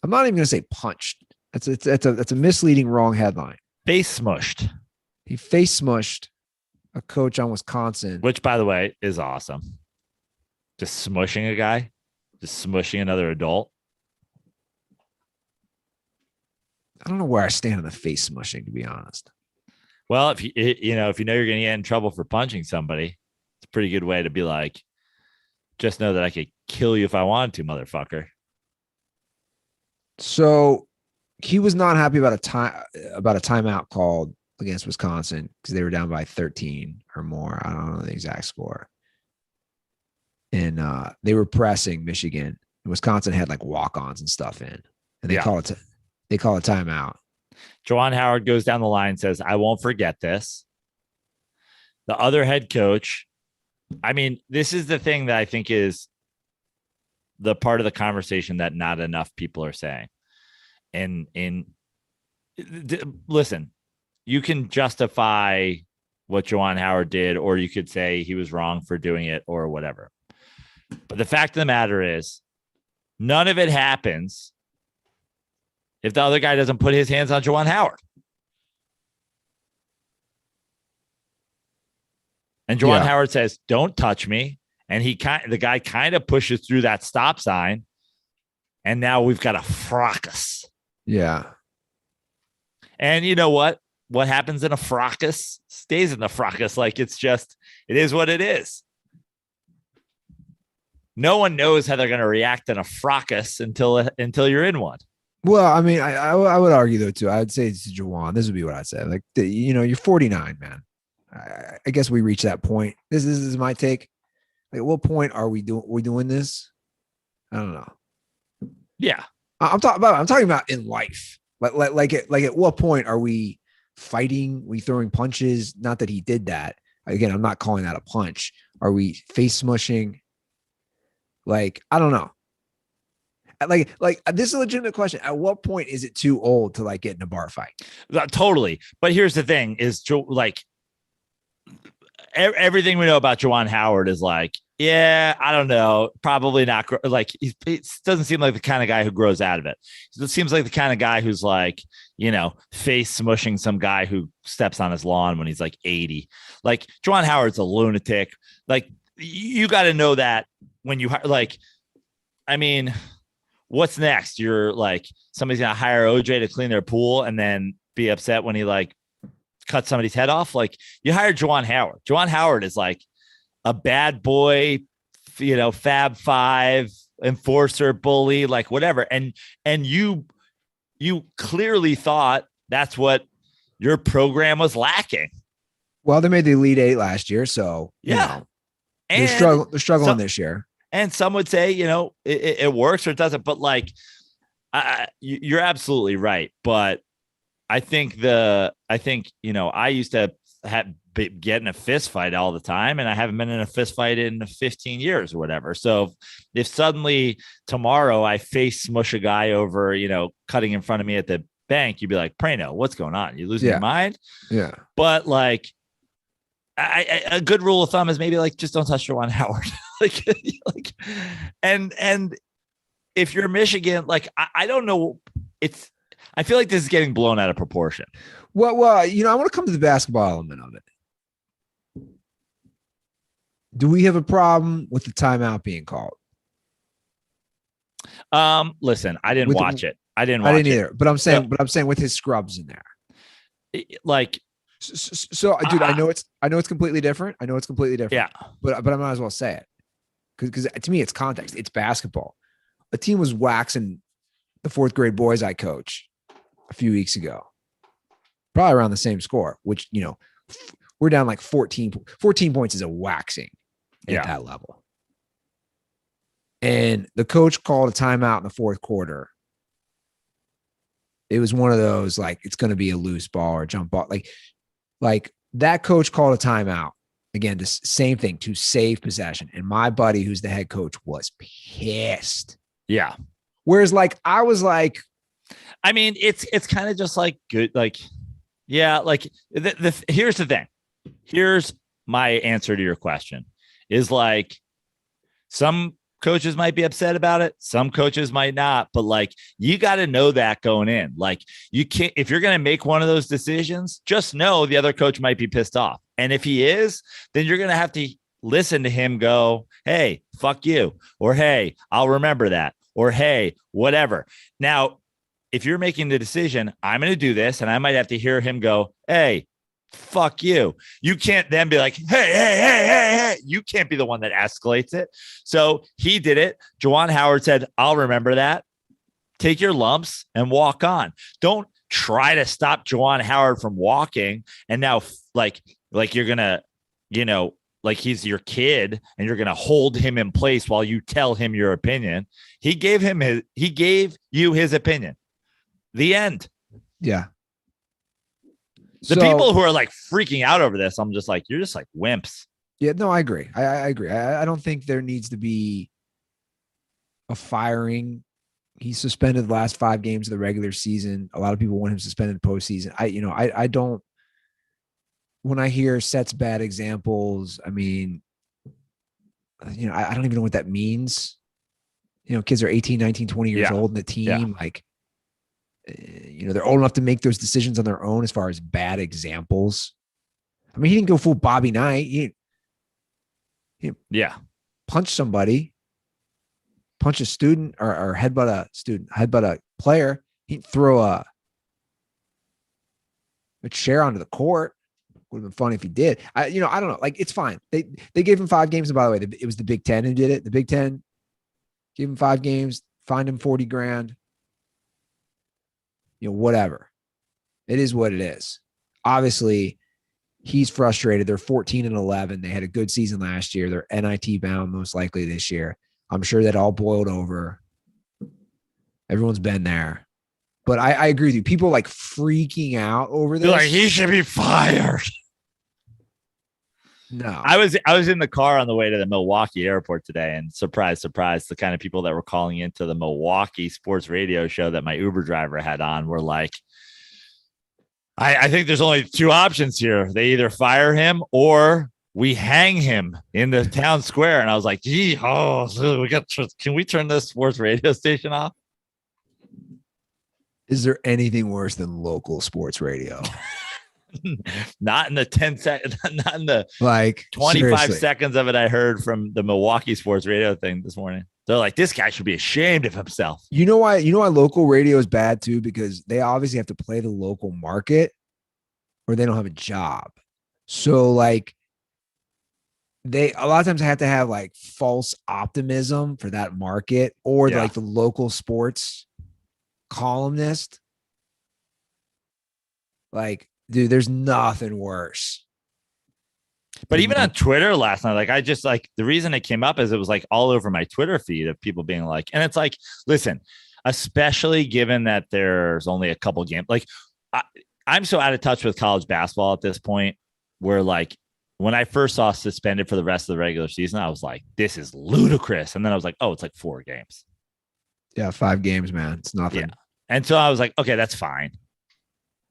I'm not even going to say punched. That's a misleading, wrong headline. Face smushed. He face smushed a coach on Wisconsin. Which, by the way, is awesome. Just smushing a guy. Just smushing another adult. I don't know where I stand on the face smushing, to be honest. Well, if you know you're going to get in trouble for punching somebody, it's a pretty good way to be like, just know that I could kill you if I wanted to, motherfucker. So he was not happy about a timeout called against Wisconsin because they were down by 13 or more. I don't know the exact score. And they were pressing Michigan. And Wisconsin had like walk-ons and stuff in. And they call it timeout. Juwan Howard goes down the line and says, I won't forget this. The other head coach, I mean, this is the thing that I think is the part of the conversation that not enough people are saying. And listen, you can justify what Juwan Howard did, or you could say he was wrong for doing it or whatever. But the fact of the matter is, none of it happens if the other guy doesn't put his hands on Juwan Howard. And Juwan Howard says, don't touch me. And the guy kind of pushes through that stop sign. And now we've got a fracas. Yeah. And you know what? What happens in a fracas stays in the fracas. Like it is what it is. No one knows how they're going to react in a fracas until you're in one. Well, I mean, I would argue though too. I'd say to Juwan, this would be what I'd say. Like, you're 49, man. I guess we reached that point. This is my take. Like, at what point are we doing this? I don't know. Yeah, I'm talking about in life. Like at what point are we fighting? We throwing punches? Not that he did that. Again, I'm not calling that a punch. Are we face smushing? Like, I don't know. Like this is a legitimate question. At what point is it too old to like get in a bar fight? Totally. But here's the thing: is like everything we know about Juwan Howard is like, yeah, I don't know, probably not. Like, it doesn't seem like the kind of guy who grows out of it. It seems like the kind of guy who's like, face smushing some guy who steps on his lawn when he's like 80. Like, Juwan Howard's a lunatic. Like, you got to know that when you like, I mean, what's next? You're like, somebody's gonna hire OJ to clean their pool and then be upset when he like cut somebody's head off. Like, you hired Juwan Howard. Juwan Howard is like a bad boy, Fab Five, enforcer, bully, like whatever. And you clearly thought that's what your program was lacking. Well, they made the Elite Eight last year, so they're struggling this year. And some would say, it works or it doesn't. But like, you're absolutely right. But I think I used to get in a fist fight all the time, and I haven't been in a fist fight in 15 years or whatever. So if suddenly tomorrow I face Smush a guy over, cutting in front of me at the bank, you'd be like, Prano, what's going on? You losing your mind? Yeah. But like, a good rule of thumb is maybe like, just don't touch Juwan Howard. and if you're Michigan, like, I don't know. I feel like this is getting blown out of proportion. Well, I want to come to the basketball element of it. Do we have a problem with the timeout being called? Listen, I didn't watch it. I didn't either. But I'm saying with his scrubs in there. Like, so dude, I know it's completely different. Yeah. But I might as well say it. Because to me, it's context. It's basketball. A team was waxing the fourth grade boys I coach a few weeks ago. Probably around the same score, which, we're down like 14 points is a waxing at that level. And the coach called a timeout in the fourth quarter. It was one of those, like, it's going to be a loose ball or jump ball. Like that coach called a timeout. Again, the same thing, to save possession. And my buddy, who's the head coach, was pissed. Yeah. Whereas, like, I was like, I mean, it's kind of just like good. Like, yeah, like here's the thing. Here's my answer to your question is, like, some coaches might be upset about it. Some coaches might not, but like, you got to know that going in. Like, you can't, if you're going to make one of those decisions, just know the other coach might be pissed off. And if he is, then you're going to have to listen to him go, hey, fuck you. Or, hey, I'll remember that. Or, hey, whatever. Now, if you're making the decision, I'm going to do this, and I might have to hear him go, hey, fuck you. You can't then be like, hey. You can't be the one that escalates it. So he did it. Juwan Howard said, I'll remember that. Take your lumps and walk on. Don't try to stop Juwan Howard from walking. And now, like you're going to, like he's your kid and you're going to hold him in place while you tell him your opinion. He gave you his opinion. The end. Yeah. The people who are like freaking out over this, I'm just like, you're just like wimps. Yeah, no, I agree. I agree. I don't think there needs to be a firing. He's suspended the last 5 games of the regular season. A lot of people want him suspended in the postseason. I don't. When I hear sets bad examples, I mean, I don't even know what that means. Kids are 18, 19, 20 years old in the team. Yeah. Like, they're old enough to make those decisions on their own as far as bad examples. I mean, he didn't go full Bobby Knight. He punch somebody, punch a student or headbutt a player. He'd throw a chair onto the court. Would have been funny if he did. I don't know. Like, it's fine. They gave him 5 games. And by the way, it was the Big Ten who did it. The Big Ten gave him 5 games, fined him $40,000. Whatever. It is what it is. Obviously, he's frustrated. They're 14-11. They had a good season last year. They're NIT bound most likely this year. I'm sure that all boiled over. Everyone's been there. But I agree with you. People like freaking out over this. They're like, he should be fired. No. I was in the car on the way to the Milwaukee airport today, and surprise, the kind of people that were calling into the Milwaukee sports radio show that my Uber driver had on were like, I think there's only 2 options here. They either fire him or we hang him in the town square. And I was like, can we turn this sports radio station off? Is there anything worse than local sports radio? Not in the 10 seconds, not in the like 25 seriously. seconds of it I heard from the Milwaukee sports radio thing this morning. They're like, this guy should be ashamed of himself. You know why local radio is bad too? Because they obviously have to play the local market or they don't have a job. So like a lot of times have to have like false optimism for that market or like the local sports columnist. Like, dude, there's nothing worse. But even on Twitter last night, like I just like the reason it came up is it was like all over my Twitter feed of people being like, and it's like, listen, especially given that there's only a couple games, like I'm so out of touch with college basketball at this point. where like when I first saw suspended for the rest of the regular season, I was like, this is ludicrous. And then I was like, oh, it's like 4 games. Yeah, 5 games, man. It's nothing. Yeah. And so I was like, okay, that's fine.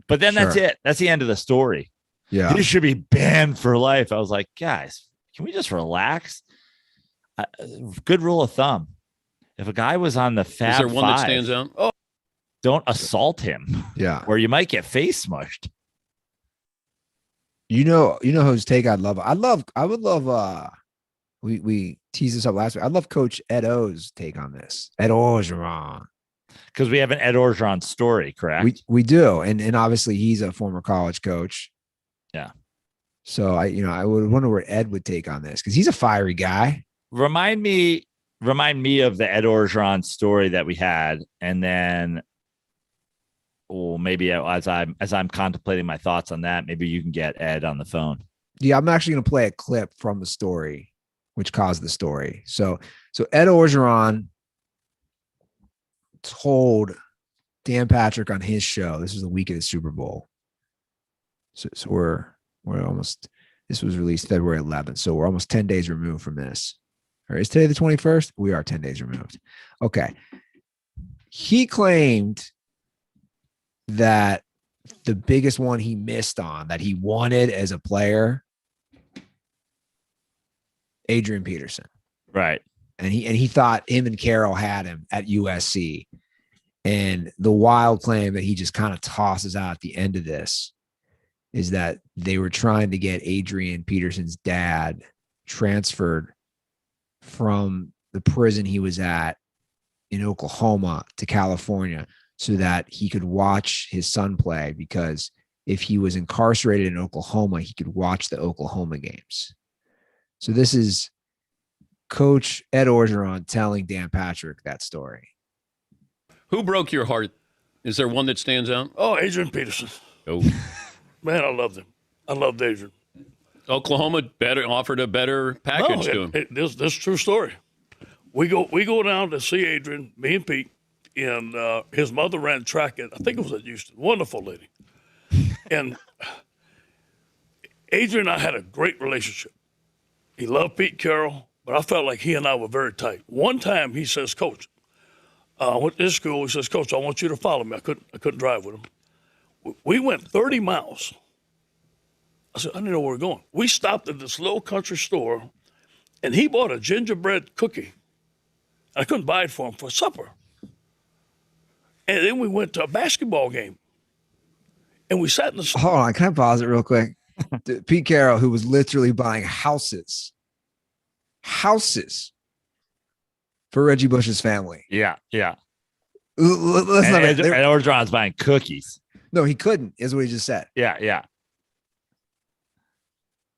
But then that's it. That's the end of the story. Yeah. He should be banned for life. I was like, guys, can we just relax? Good rule of thumb. If a guy was on the Fab Is there one Five, that stands out? Oh, don't assault him. Yeah. Or you might get face smushed. You know whose take I'd love. I would love we teased this up last week. I'd love Coach Ed O's take on this. Ed Orgeron. Because we have an Ed Orgeron story, correct? We do. And obviously he's a former college coach. Yeah. So I would wonder where Ed would take on this because he's a fiery guy. Remind me of the Ed Orgeron story that we had, and then maybe as I'm contemplating my thoughts on that, maybe you can get Ed on the phone. Yeah, I'm actually going to play a clip from the story, which caused the story. So Ed Orgeron told Dan Patrick on his show. This was the week of the Super Bowl. So we're almost. This was released February 11th, so we're almost 10 days removed from this. Or is today the 21st? We are 10 days removed. Okay. He claimed that the biggest one he missed on that he wanted as a player, Adrian Peterson. Right. And he thought him and Carroll had him at USC. And the wild claim that he just kind of tosses out at the end of this is that they were trying to get Adrian Peterson's dad transferred from the prison he was at in Oklahoma to California so that he could watch his son play, because if he was incarcerated in Oklahoma, he could watch the Oklahoma games. So this is Coach Ed Orgeron telling Dan Patrick that story. who broke your heart? Is there one that stands out? Oh, Adrian Peterson. Oh, Man, I loved him. I loved Adrian. Oklahoma offered a better package to him. This is a true story. We go down to see Adrian, me and Pete, and his mother ran track at, I think it was at Houston. Wonderful lady. And Adrian and I had a great relationship. He loved Pete Carroll, but I felt like he and I were very tight. One time he says, Coach, I went to this school. He says, Coach, I want you to follow me. I couldn't drive with him. We went 30 miles. I said, I didn't know where we were going. We stopped at this little country store, and he bought a gingerbread cookie. I couldn't buy it for him for supper. And then we went to a basketball game, and we sat in the Hold on, can I pause it real quick? Pete Carroll, who was literally buying houses for Reggie Bush's family. Yeah. Let's And not. Ed Orgeron's buying cookies. No, he couldn't, is what he just said. Yeah.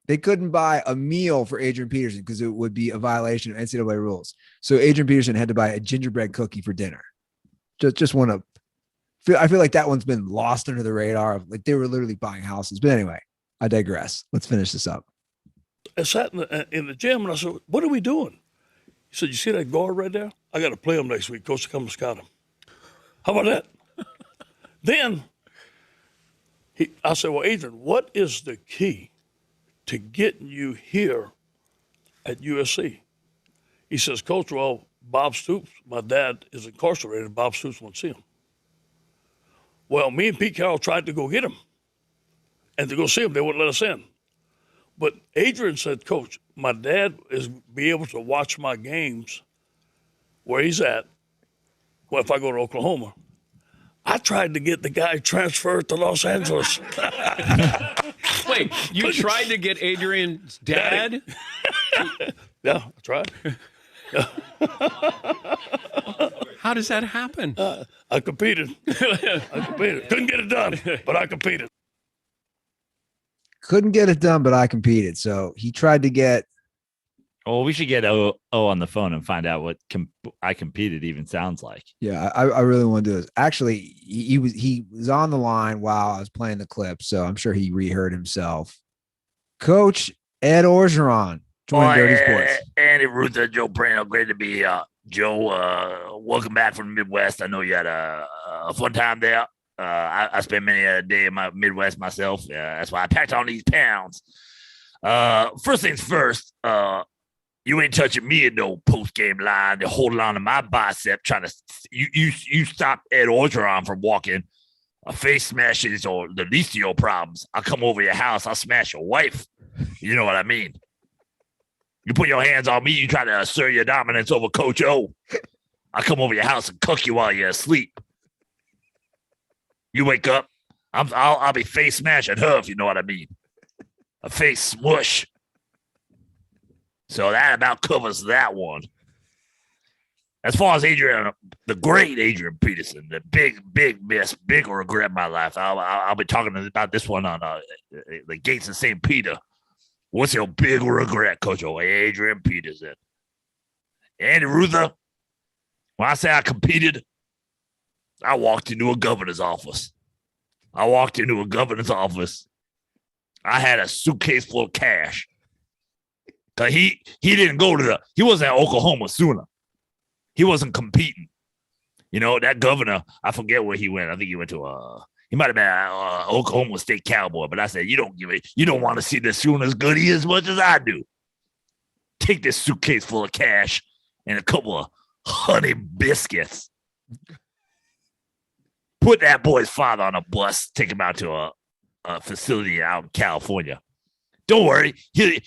They couldn't buy a meal for Adrian Peterson because it would be a violation of NCAA rules. So Adrian Peterson had to buy a gingerbread cookie for dinner. Just want to feel. I feel like that one's been lost under the radar. Like they were literally buying houses. But anyway, I digress. Let's finish this up. I sat in the gym, and I said, what are we doing? He said, you see that guard right there? I got to play him next week. Coach, come and scout him. How about that? Then I said, well, Adrian, what is the key to getting you here at USC? He says, Coach, well, Bob Stoops, my dad is incarcerated. Bob Stoops won't see him. Well, me and Pete Carroll tried to go get him. And to go see him, they wouldn't let us in. But Adrian said, Coach, my dad is be able to watch my games where he's at. Well, if I go to Oklahoma, I tried to get the guy transferred to Los Angeles. Wait, you tried to get Adrian's dad? Yeah, I tried. How does that happen? I competed. Couldn't get it done, but I competed. Couldn't get it done, but I competed. So he tried to get. Well, we should get O on the phone and find out what I competed even sounds like. Yeah, I really want to do this. Actually, he was on the line while I was playing the clip, so I'm sure he reheard himself. Coach Ed Orgeron, join Dirty Sports. Andy Ruth, Joe Prano, great to be here. Joe, welcome back from the Midwest. I know you had a fun time there. I spent many a day in my Midwest myself. That's why I packed on these pounds. First things first, you ain't touching me in no post-game line. They're holding on to my bicep, trying to you stop Ed Orgeron from walking. A face smashes or the least of your problems. I'll come over your house. I'll smash your wife. You know what I mean? You put your hands on me, you try to assert your dominance over Coach O. I'll come over your house and cook you while you're asleep. You wake up, I'll be face smashing her, if you know what I mean. A face smush. So that about covers that one. As far as Adrian, the great Adrian Peterson, the big miss, big regret in my life. I'll be talking about this one on the Gates of St. Peter. What's your big regret, Coach O? Adrian Peterson. Andy Ruther, when I say I competed, I walked into a governor's office. I had a suitcase full of cash. Cause he didn't go to he wasn't at Oklahoma sooner. He wasn't competing. You know, that governor, I forget where he went. I think he went to he might have been Oklahoma State Cowboy, but I said, you don't want to see the Sooners goodie as much as I do. Take this suitcase full of cash and a couple of honey biscuits. Put that boy's father on a bus, take him out to a facility out in California. Don't worry, he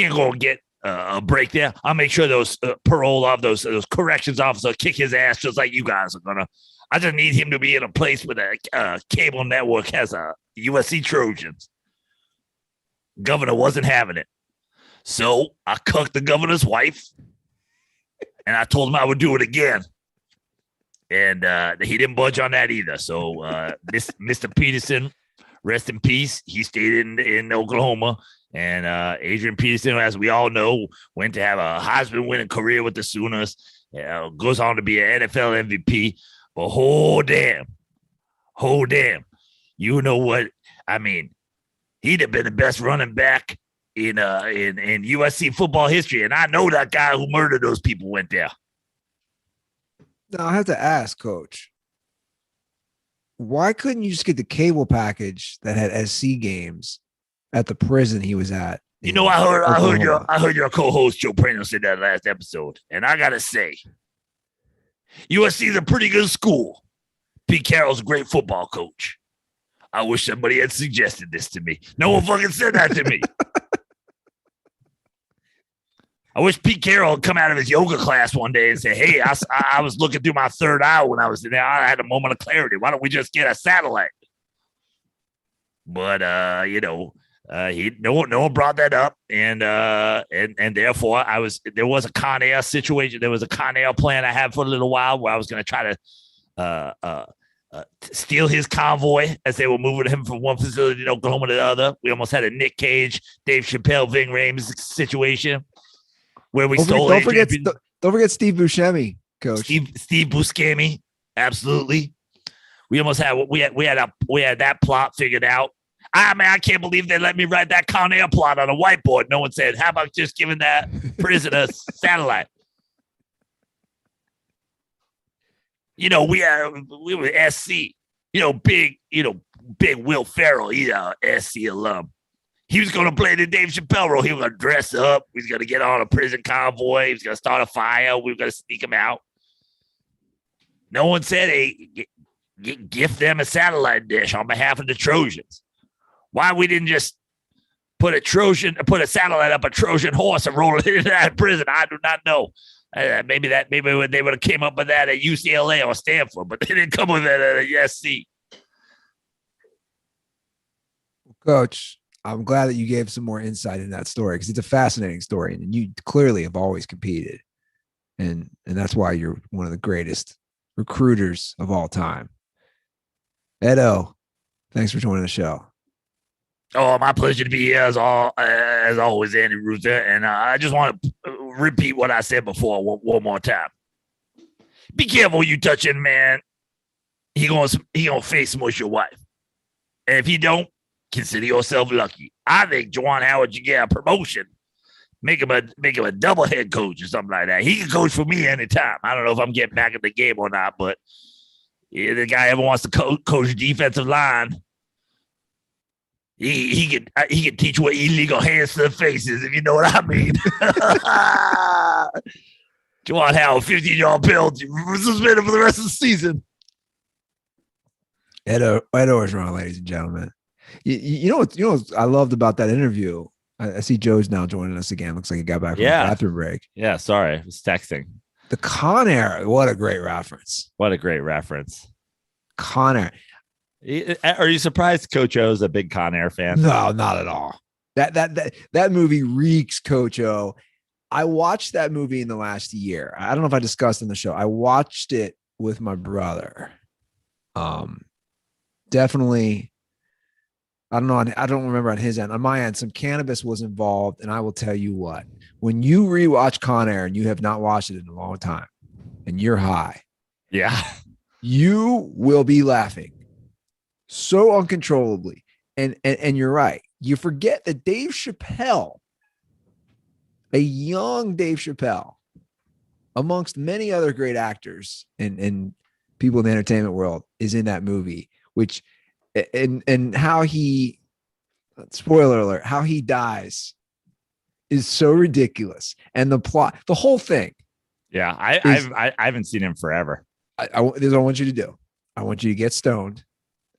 ain't gonna get a break there. I'll make sure those parole off those corrections officers kick his ass just like you guys are gonna. I just need him to be in a place where the cable network has a USC Trojans. Governor wasn't having it, so I cucked the governor's wife, and I told him I would do it again. And he didn't budge on that either. So Mr. Peterson, rest in peace. He stayed in Oklahoma. And Adrian Peterson, as we all know, went to have a Heisman-winning career with the Sooners. Goes on to be an NFL MVP. But damn. You know what? I mean, he'd have been the best running back in USC football history. And I know that guy who murdered those people went there. Now, I have to ask, Coach, why couldn't you just get the cable package that had SC games at the prison he was at? You know, I heard your co-host Joe Prano say that last episode, and I gotta say, USC is a pretty good school. Pete Carroll's a great football coach. I wish somebody had suggested this to me. No one fucking said that to me. I wish Pete Carroll would come out of his yoga class one day and say, hey, I was looking through my third eye when I was in there. I had a moment of clarity. Why don't we just get a satellite? But, no one brought that up. And therefore there was a Con Air situation. There was a Con Air plan I had for a little while where I was going to try to steal his convoy as they were moving him from one facility in Oklahoma to the other. We almost had a Nick Cage, Dave Chappelle, Ving Rhames situation. Where we don't forget Steve Buscemi, Coach. Steve Buscemi, absolutely. We almost had we had that plot figured out. I can't believe they let me write that Con Air plot on a whiteboard. No one said, "How about just giving that prisoner satellite?" You know, we were SC. Big Will Ferrell. He's a SC alum. He was going to play the Dave Chappelle role. He was going to dress up. He was going to get on a prison convoy. He was going to start a fire. We were going to sneak him out. No one said, hey, gift them a satellite dish on behalf of the Trojans. Why we didn't just put a satellite up a Trojan horse and roll it into that prison, I do not know. Maybe they would have came up with that at UCLA or Stanford, but they didn't come with that at USC. Coach, I'm glad that you gave some more insight in that story because it's a fascinating story, and you clearly have always competed, and that's why you're one of the greatest recruiters of all time. Edo, thanks for joining the show. Oh, my pleasure to be here as always, Andy Ruther, and I just want to repeat what I said before one more time. Be careful you touching, man. He gonna face smush your wife, and if he don't, consider yourself lucky. I think Juwan Howard should get a promotion. Make him a double head coach or something like that. He can coach for me anytime. I don't know if I'm getting back in the game or not, but Yeah, the guy ever wants to coach defensive line. He can teach what illegal hands to the face is, if you know what I mean. Juwan Howard, 15-yard penalty, suspended for the rest of the season. Ed Orgeron, ladies and gentlemen. You know what I loved about that interview? I see Joe's now joining us again. Looks like he got back from the bathroom break. Yeah, sorry. I was texting. The Con Air. What a great reference. What a great reference. Con Air. Are you surprised Coach O's a big Con Air fan? No, not at all. That movie reeks Coach O. I watched that movie in the last year. I don't know if I discussed in the show. I watched it with my brother. Definitely. I don't know. I don't remember on his end. On my end, some cannabis was involved. And I will tell you what, when you rewatch Con Air and you have not watched it in a long time and you're high, yeah, you will be laughing so uncontrollably. And you're right. You forget that Dave Chappelle, a young Dave Chappelle, amongst many other great actors and people in the entertainment world, is in that movie, which and how he, spoiler alert, how he dies is so ridiculous. And the plot, the whole thing. Yeah, I haven't seen him forever. This is what I want you to do. I want you to get stoned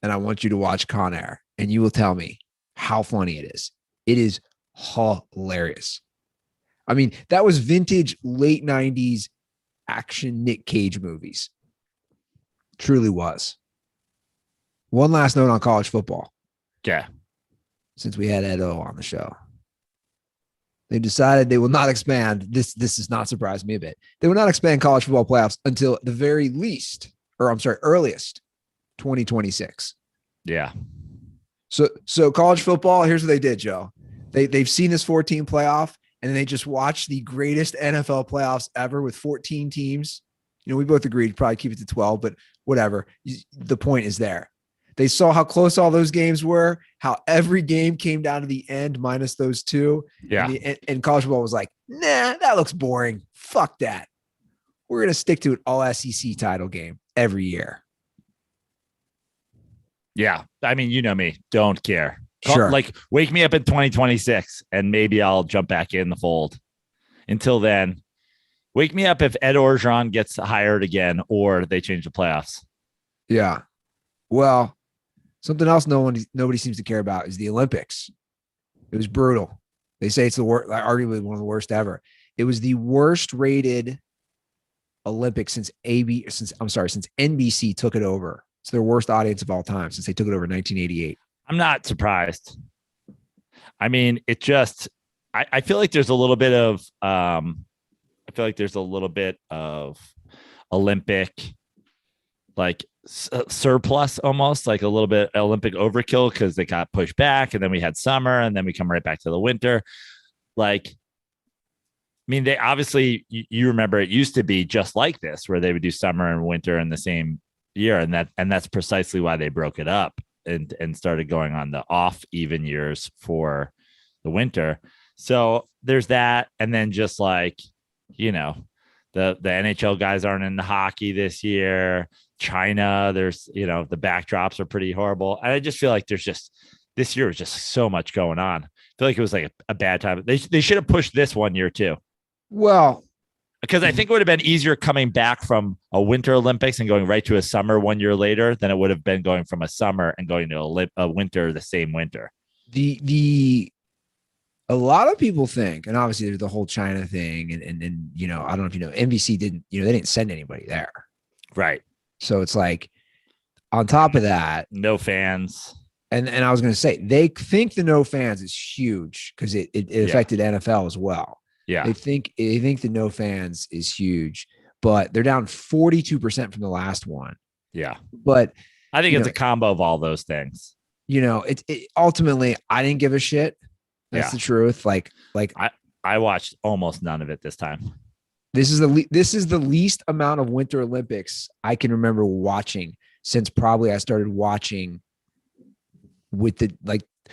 and I want you to watch Con Air and you will tell me how funny it is. It is hilarious. I mean, that was vintage late 90s action Nick Cage movies. Truly was. One last note on college football. Yeah. Since we had Ed O on the show. They decided they will not expand. This does not surprise me a bit. They will not expand college football playoffs until the very least, earliest, 2026. Yeah. So college football, here's what they did, Joe. They've seen this 14 playoff and they just watched the greatest NFL playoffs ever with 14 teams. You know, we both agreed probably keep it to 12, but whatever. The point is there. They saw how close all those games were, how every game came down to the end minus those two. Yeah. And college football was like, nah, that looks boring. Fuck that. We're going to stick to an all SEC title game every year. Yeah. I mean, you know me. Don't care. Sure. Like, wake me up in 2026 and maybe I'll jump back in the fold. Until then, wake me up if Ed Orgeron gets hired again or they change the playoffs. Yeah. Well, something else nobody seems to care about is the Olympics. It was brutal. They say it's the worst, arguably one of the worst ever. It was the worst rated Olympics since NBC took it over. It's their worst audience of all time since they took it over in 1988. I'm not surprised. I mean, I feel like there's a little bit of Olympic like surplus, almost like a little bit Olympic overkill because they got pushed back and then we had summer and then we come right back to the winter. Like, I mean, they obviously, you remember it used to be just like this where they would do summer and winter in the same year. And that's precisely why they broke it up and started going on the off even years for the winter. So there's that. And then just like, you know, the NHL guys aren't in the hockey this year. China, there's, you know, the backdrops are pretty horrible. And I just feel like this year was just so much going on. I feel like it was like a bad time. They should have pushed this one year too. Well, because I think it would have been easier coming back from a Winter Olympics and going right to a summer 1 year later than it would have been going from a summer and going to a winter the same winter. A lot of people think, and obviously there's the whole China thing, and you know, I don't know if you know, NBC didn't, you know, they didn't send anybody there, right? So it's like, on top of that, no fans. And I was going to say, they think the no fans is huge because it affected NFL as well. Yeah, they think the no fans is huge, but they're down 42% from the last one. Yeah, but I think it's a combo of all those things. You know, it ultimately, I didn't give a shit. That's the truth. Like I watched almost none of it this time. This is the least amount of Winter Olympics I can remember watching since probably I started watching with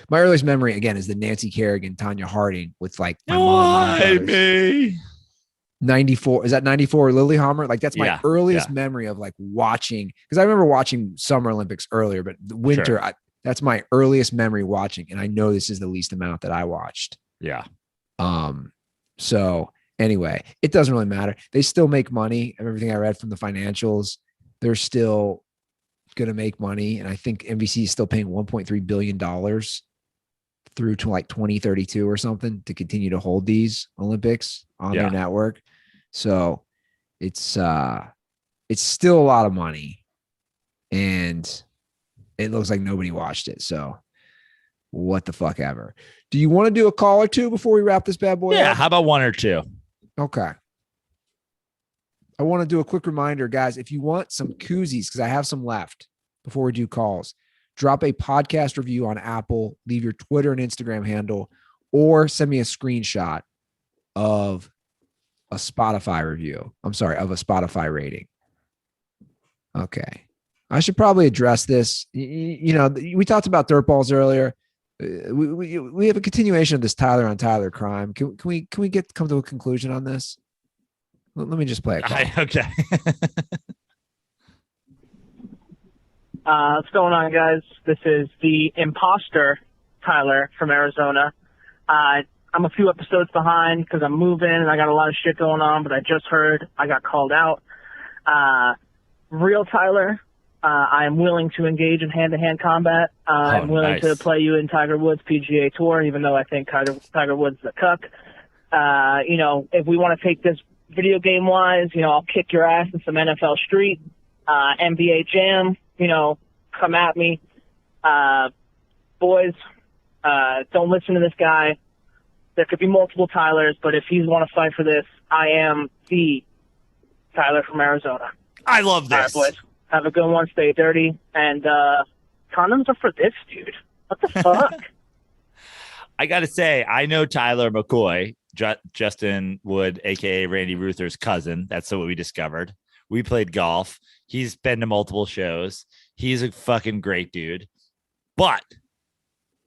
my earliest memory again is the Nancy Kerrigan, Tanya Harding with like my mom. Me. 94. Is that 94 Lillehammer? Like that's my Yeah, earliest yeah. memory of like watching, because I remember watching Summer Olympics earlier, but the winter, Sure. that's my earliest memory watching. And I know this is the least amount that I watched. Yeah. So anyway, it doesn't really matter. They still make money. Everything I read from the financials, they're still going to make money. And I think NBC is still paying $1.3 billion through to like 2032 or something to continue to hold these Olympics on their network. So it's still a lot of money, and it looks like nobody watched it. So what the fuck ever. Do you want to do a call or two before we wrap this bad boy Yeah. up? How about one or two? Okay. I want to do a quick reminder, guys. If you want some koozies, because I have some left before we do calls, drop a podcast review on Apple, leave your Twitter and Instagram handle, or send me a screenshot of a Spotify review. I'm sorry, of a Spotify rating. Okay. I should probably address this. You know, we talked about dirt balls earlier. We have a continuation of this Tyler on Tyler crime. Can we come to a conclusion on this? Let me just play it. Okay. What's going on, guys? This is the imposter Tyler from Arizona. I'm a few episodes behind because I'm moving and I got a lot of shit going on, but I just heard I got called out. Real Tyler, I am willing to engage in hand-to-hand combat. I'm willing to play you in Tiger Woods PGA Tour, even though I think Tiger Woods is a cuck. You know, if we want to take this video game-wise, you know, I'll kick your ass in some NFL Street, NBA Jam, you know, come at me. Boys, don't listen to this guy. There could be multiple Tylers, but if you want to fight for this, I am the Tyler from Arizona. I love this. All right, boys. Have a good one. Stay dirty. And condoms are for this dude. What the fuck? I got to say, I know Tyler McCoy, Justin Wood, a.k.a. Randy Ruther's cousin. That's what we discovered. We played golf. He's been to multiple shows. He's a fucking great dude. But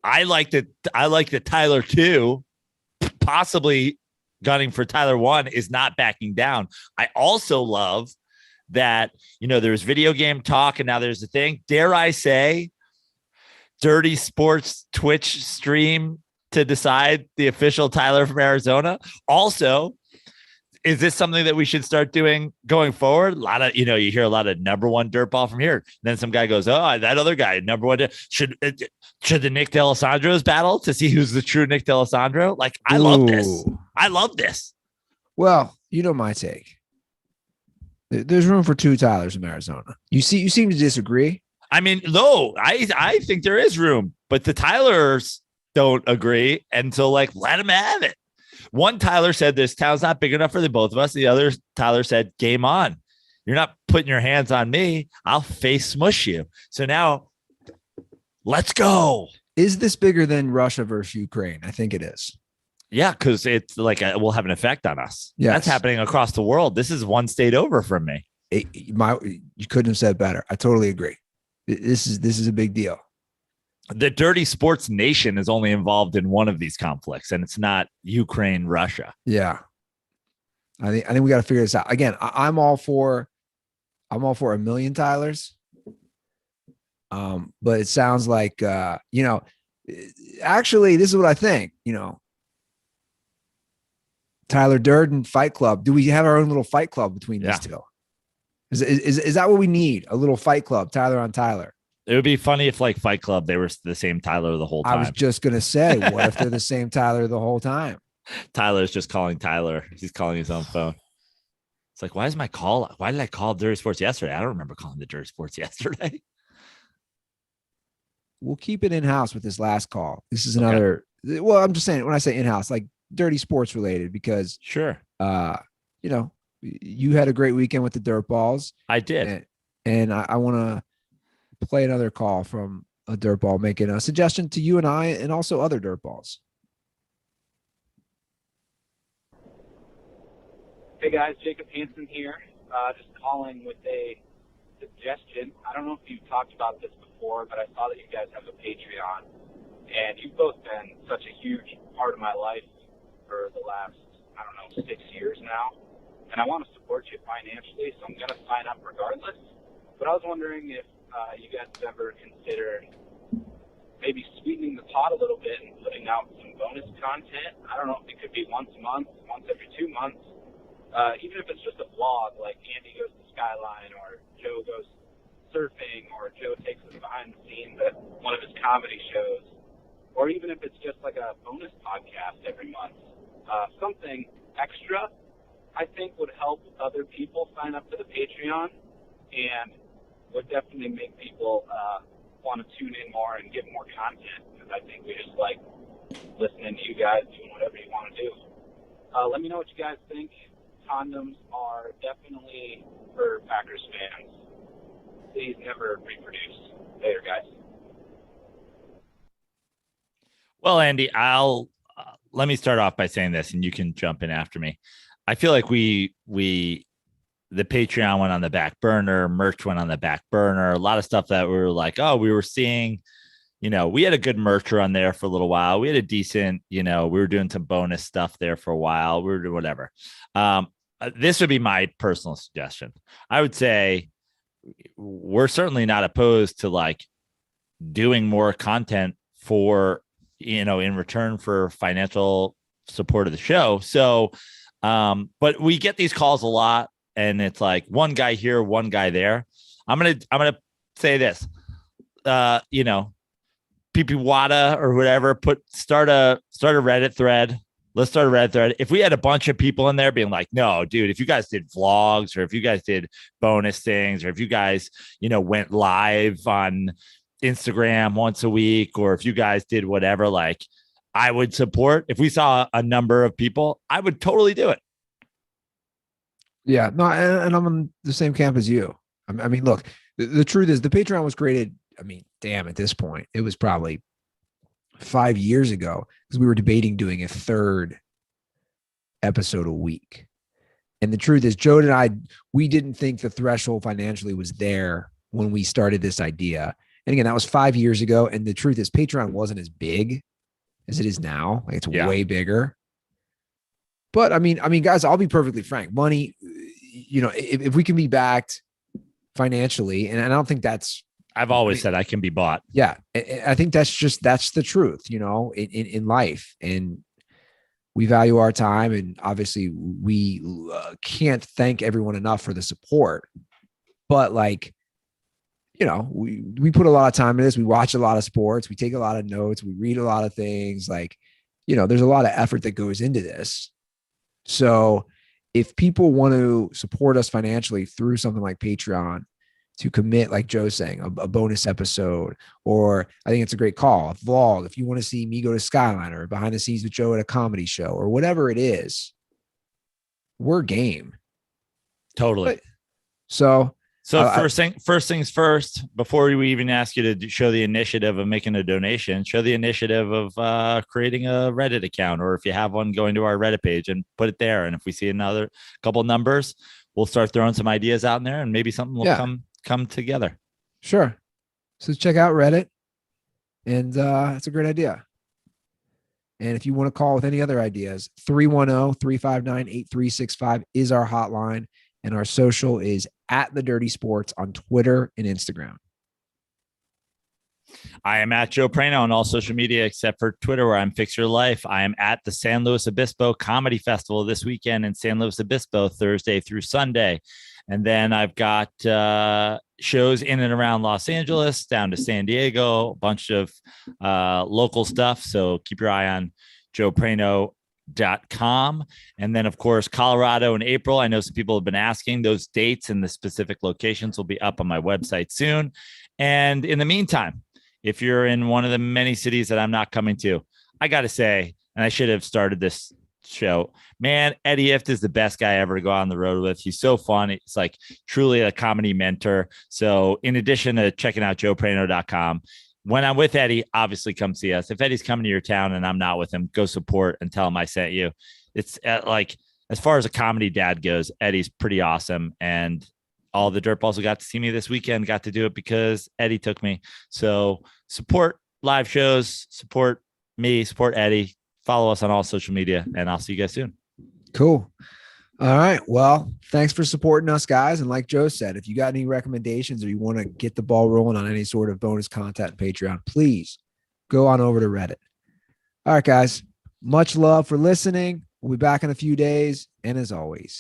I like that Tyler 2, possibly gunning for Tyler 1, is not backing down. I also love that, you know, there's video game talk and now there's a thing. Dare I say, Dirty Sports Twitch stream to decide the official Tyler from Arizona. Also, is this something that we should start doing going forward? A lot of, you know, you hear a lot of number one dirtball from here. Then some guy goes, oh, that other guy, number one. Should the Nick D'Alessandros battle to see who's the true Nick D'Alessandro? Like, I love this. I love this. Well, you know my take. There's room for two Tylers in Arizona. You seem to disagree. I mean, no, I think there is room, but the Tylers don't agree. And so, like, let them have it. One Tyler said this town's not big enough for the both of us. The other Tyler said, game on. You're not putting your hands on me. I'll face smush you. So now let's go. Is this bigger than Russia versus Ukraine? I think it is. Yeah, because it's like it will have an effect on us. Yes. That's happening across the world. This is one state over from me. You couldn't have said better. I totally agree. This is a big deal. The Dirty Sports Nation is only involved in one of these conflicts, and it's not Ukraine, Russia. Yeah. I think we got to figure this out. Again, I'm all for a million Tylers. But it sounds like you know, actually, this is what I think, you know. Tyler Durden Fight Club. Do we have our own little fight club between these two? Is that what we need? A little fight club, Tyler on Tyler. It would be funny if, like, Fight Club, they were the same Tyler the whole time. I was just going to say, what if they're the same Tyler the whole time? Tyler's just calling Tyler. He's calling his own phone. It's like, why did I call Dirty Sports yesterday? I don't remember calling the Dirty Sports yesterday. We'll keep it in-house with this last call. This is another, well, I'm just saying, when I say in-house, like dirty sports related, because sure. You know, you had a great weekend with the dirt balls. I did. And I want to play another call from a dirt ball making a suggestion to you and I, and also other dirt balls. Hey guys, Jacob Hansen here. Just calling with a suggestion. I don't know if you've talked about this before, but I saw that you guys have a Patreon, and you've both been such a huge part of my life for the last, 6 years now. and I want to support you financially, so I'm going to sign up regardless. But I was wondering if you guys have ever considered maybe sweetening the pot a little bit and putting out some bonus content. I don't know if it could be once a month, once every 2 months, even if it's just a vlog, like Andy goes to Skyline or Joe goes surfing or Joe takes us behind the scenes at one of his comedy shows, or even if it's just like a bonus podcast every month. Something extra, I think, would help other people sign up to the Patreon and would definitely make people want to tune in more and get more content, because I think we just like listening to you guys doing whatever you want to do. Let me know what you guys think. Condoms are definitely for Packers fans. Please never reproduce. Later, guys. Well, Andy, let me start off by saying this, and you can jump in after me. I feel like the Patreon went on the back burner, merch went on the back burner, a lot of stuff that we were like, oh, we were seeing, we had a good merch run there for a little while. We had a decent, we were doing some bonus stuff there for a while. We were doing whatever. This would be my personal suggestion. I would say we're certainly not opposed to like doing more content for, in return for financial support of the show. So, but we get these calls a lot, and it's like one guy here, one guy there. I'm gonna say this, PP Wada or whatever, start a Reddit thread. Let's start a Reddit thread. If we had a bunch of people in there being like, no, dude, if you guys did vlogs, or if you guys did bonus things, or if you guys, went live on Instagram once a week, or if you guys did whatever, like, I would support. If we saw a number of people, I would totally do it. Yeah, no, and I'm in the same camp as you. I mean, look, the truth is the Patreon was created. I mean, damn, at this point, it was probably 5 years ago, because we were debating doing a third episode a week. And the truth is, Joe and I, we didn't think the threshold financially was there when we started this idea. And again, that was 5 years ago. And the truth is, Patreon wasn't as big as it is now. Like, it's way bigger. But I mean, guys, I'll be perfectly frank. Money, if we can be backed financially, and I don't think that's, I've always said I can be bought. Yeah. I think that's the truth, in life. And we value our time. And obviously we can't thank everyone enough for the support. But like, we put a lot of time in this. We watch a lot of sports. We take a lot of notes. We read a lot of things. Like, there's a lot of effort that goes into this. So if people want to support us financially through something like Patreon, to commit, like Joe's saying, a bonus episode, or I think it's a great call, a vlog. If you want to see me go to Skyline, or behind the scenes with Joe at a comedy show, or whatever it is, we're game. Totally. So first things first, before we even ask you to show the initiative of making a donation, show the initiative of creating a Reddit account, or if you have one, going to our Reddit page and put it there. And if we see another couple numbers, we'll start throwing some ideas out in there, and maybe something will come together. Sure. So check out Reddit, and it's a great idea. And if you want to call with any other ideas, 310-359-8365 is our hotline, and our social is @TheDirtySports on Twitter and Instagram. I am at Joe Prano on all social media except for Twitter, where I'm Fix Your Life. I am at the San Luis Obispo Comedy Festival this weekend in San Luis Obispo, Thursday through Sunday. And then I've got shows in and around Los Angeles, down to San Diego, a bunch of local stuff. So keep your eye on joeprano.com. And then, of course, Colorado in April. I know some people have been asking. Those dates and the specific locations will be up on my website soon. And in the meantime, if you're in one of the many cities that I'm not coming to, I got to say, and I should have started this show, man, Eddie Ift is the best guy ever to go on the road with. He's so fun. It's like truly a comedy mentor. So in addition to checking out joeprano.com, when I'm with Eddie, obviously come see us. If Eddie's coming to your town and I'm not with him, go support and tell him I sent you. It's like, as far as a comedy dad goes, Eddie's pretty awesome. And all the dirtballs who got to see me this weekend got to do it because Eddie took me. So support live shows, support me, support Eddie. Follow us on all social media, and I'll see you guys soon. Cool. All right. Well, thanks for supporting us, guys. And like Joe said, if you got any recommendations or you want to get the ball rolling on any sort of bonus content on Patreon, please go on over to Reddit. All right, guys. Much love for listening. We'll be back in a few days. And as always,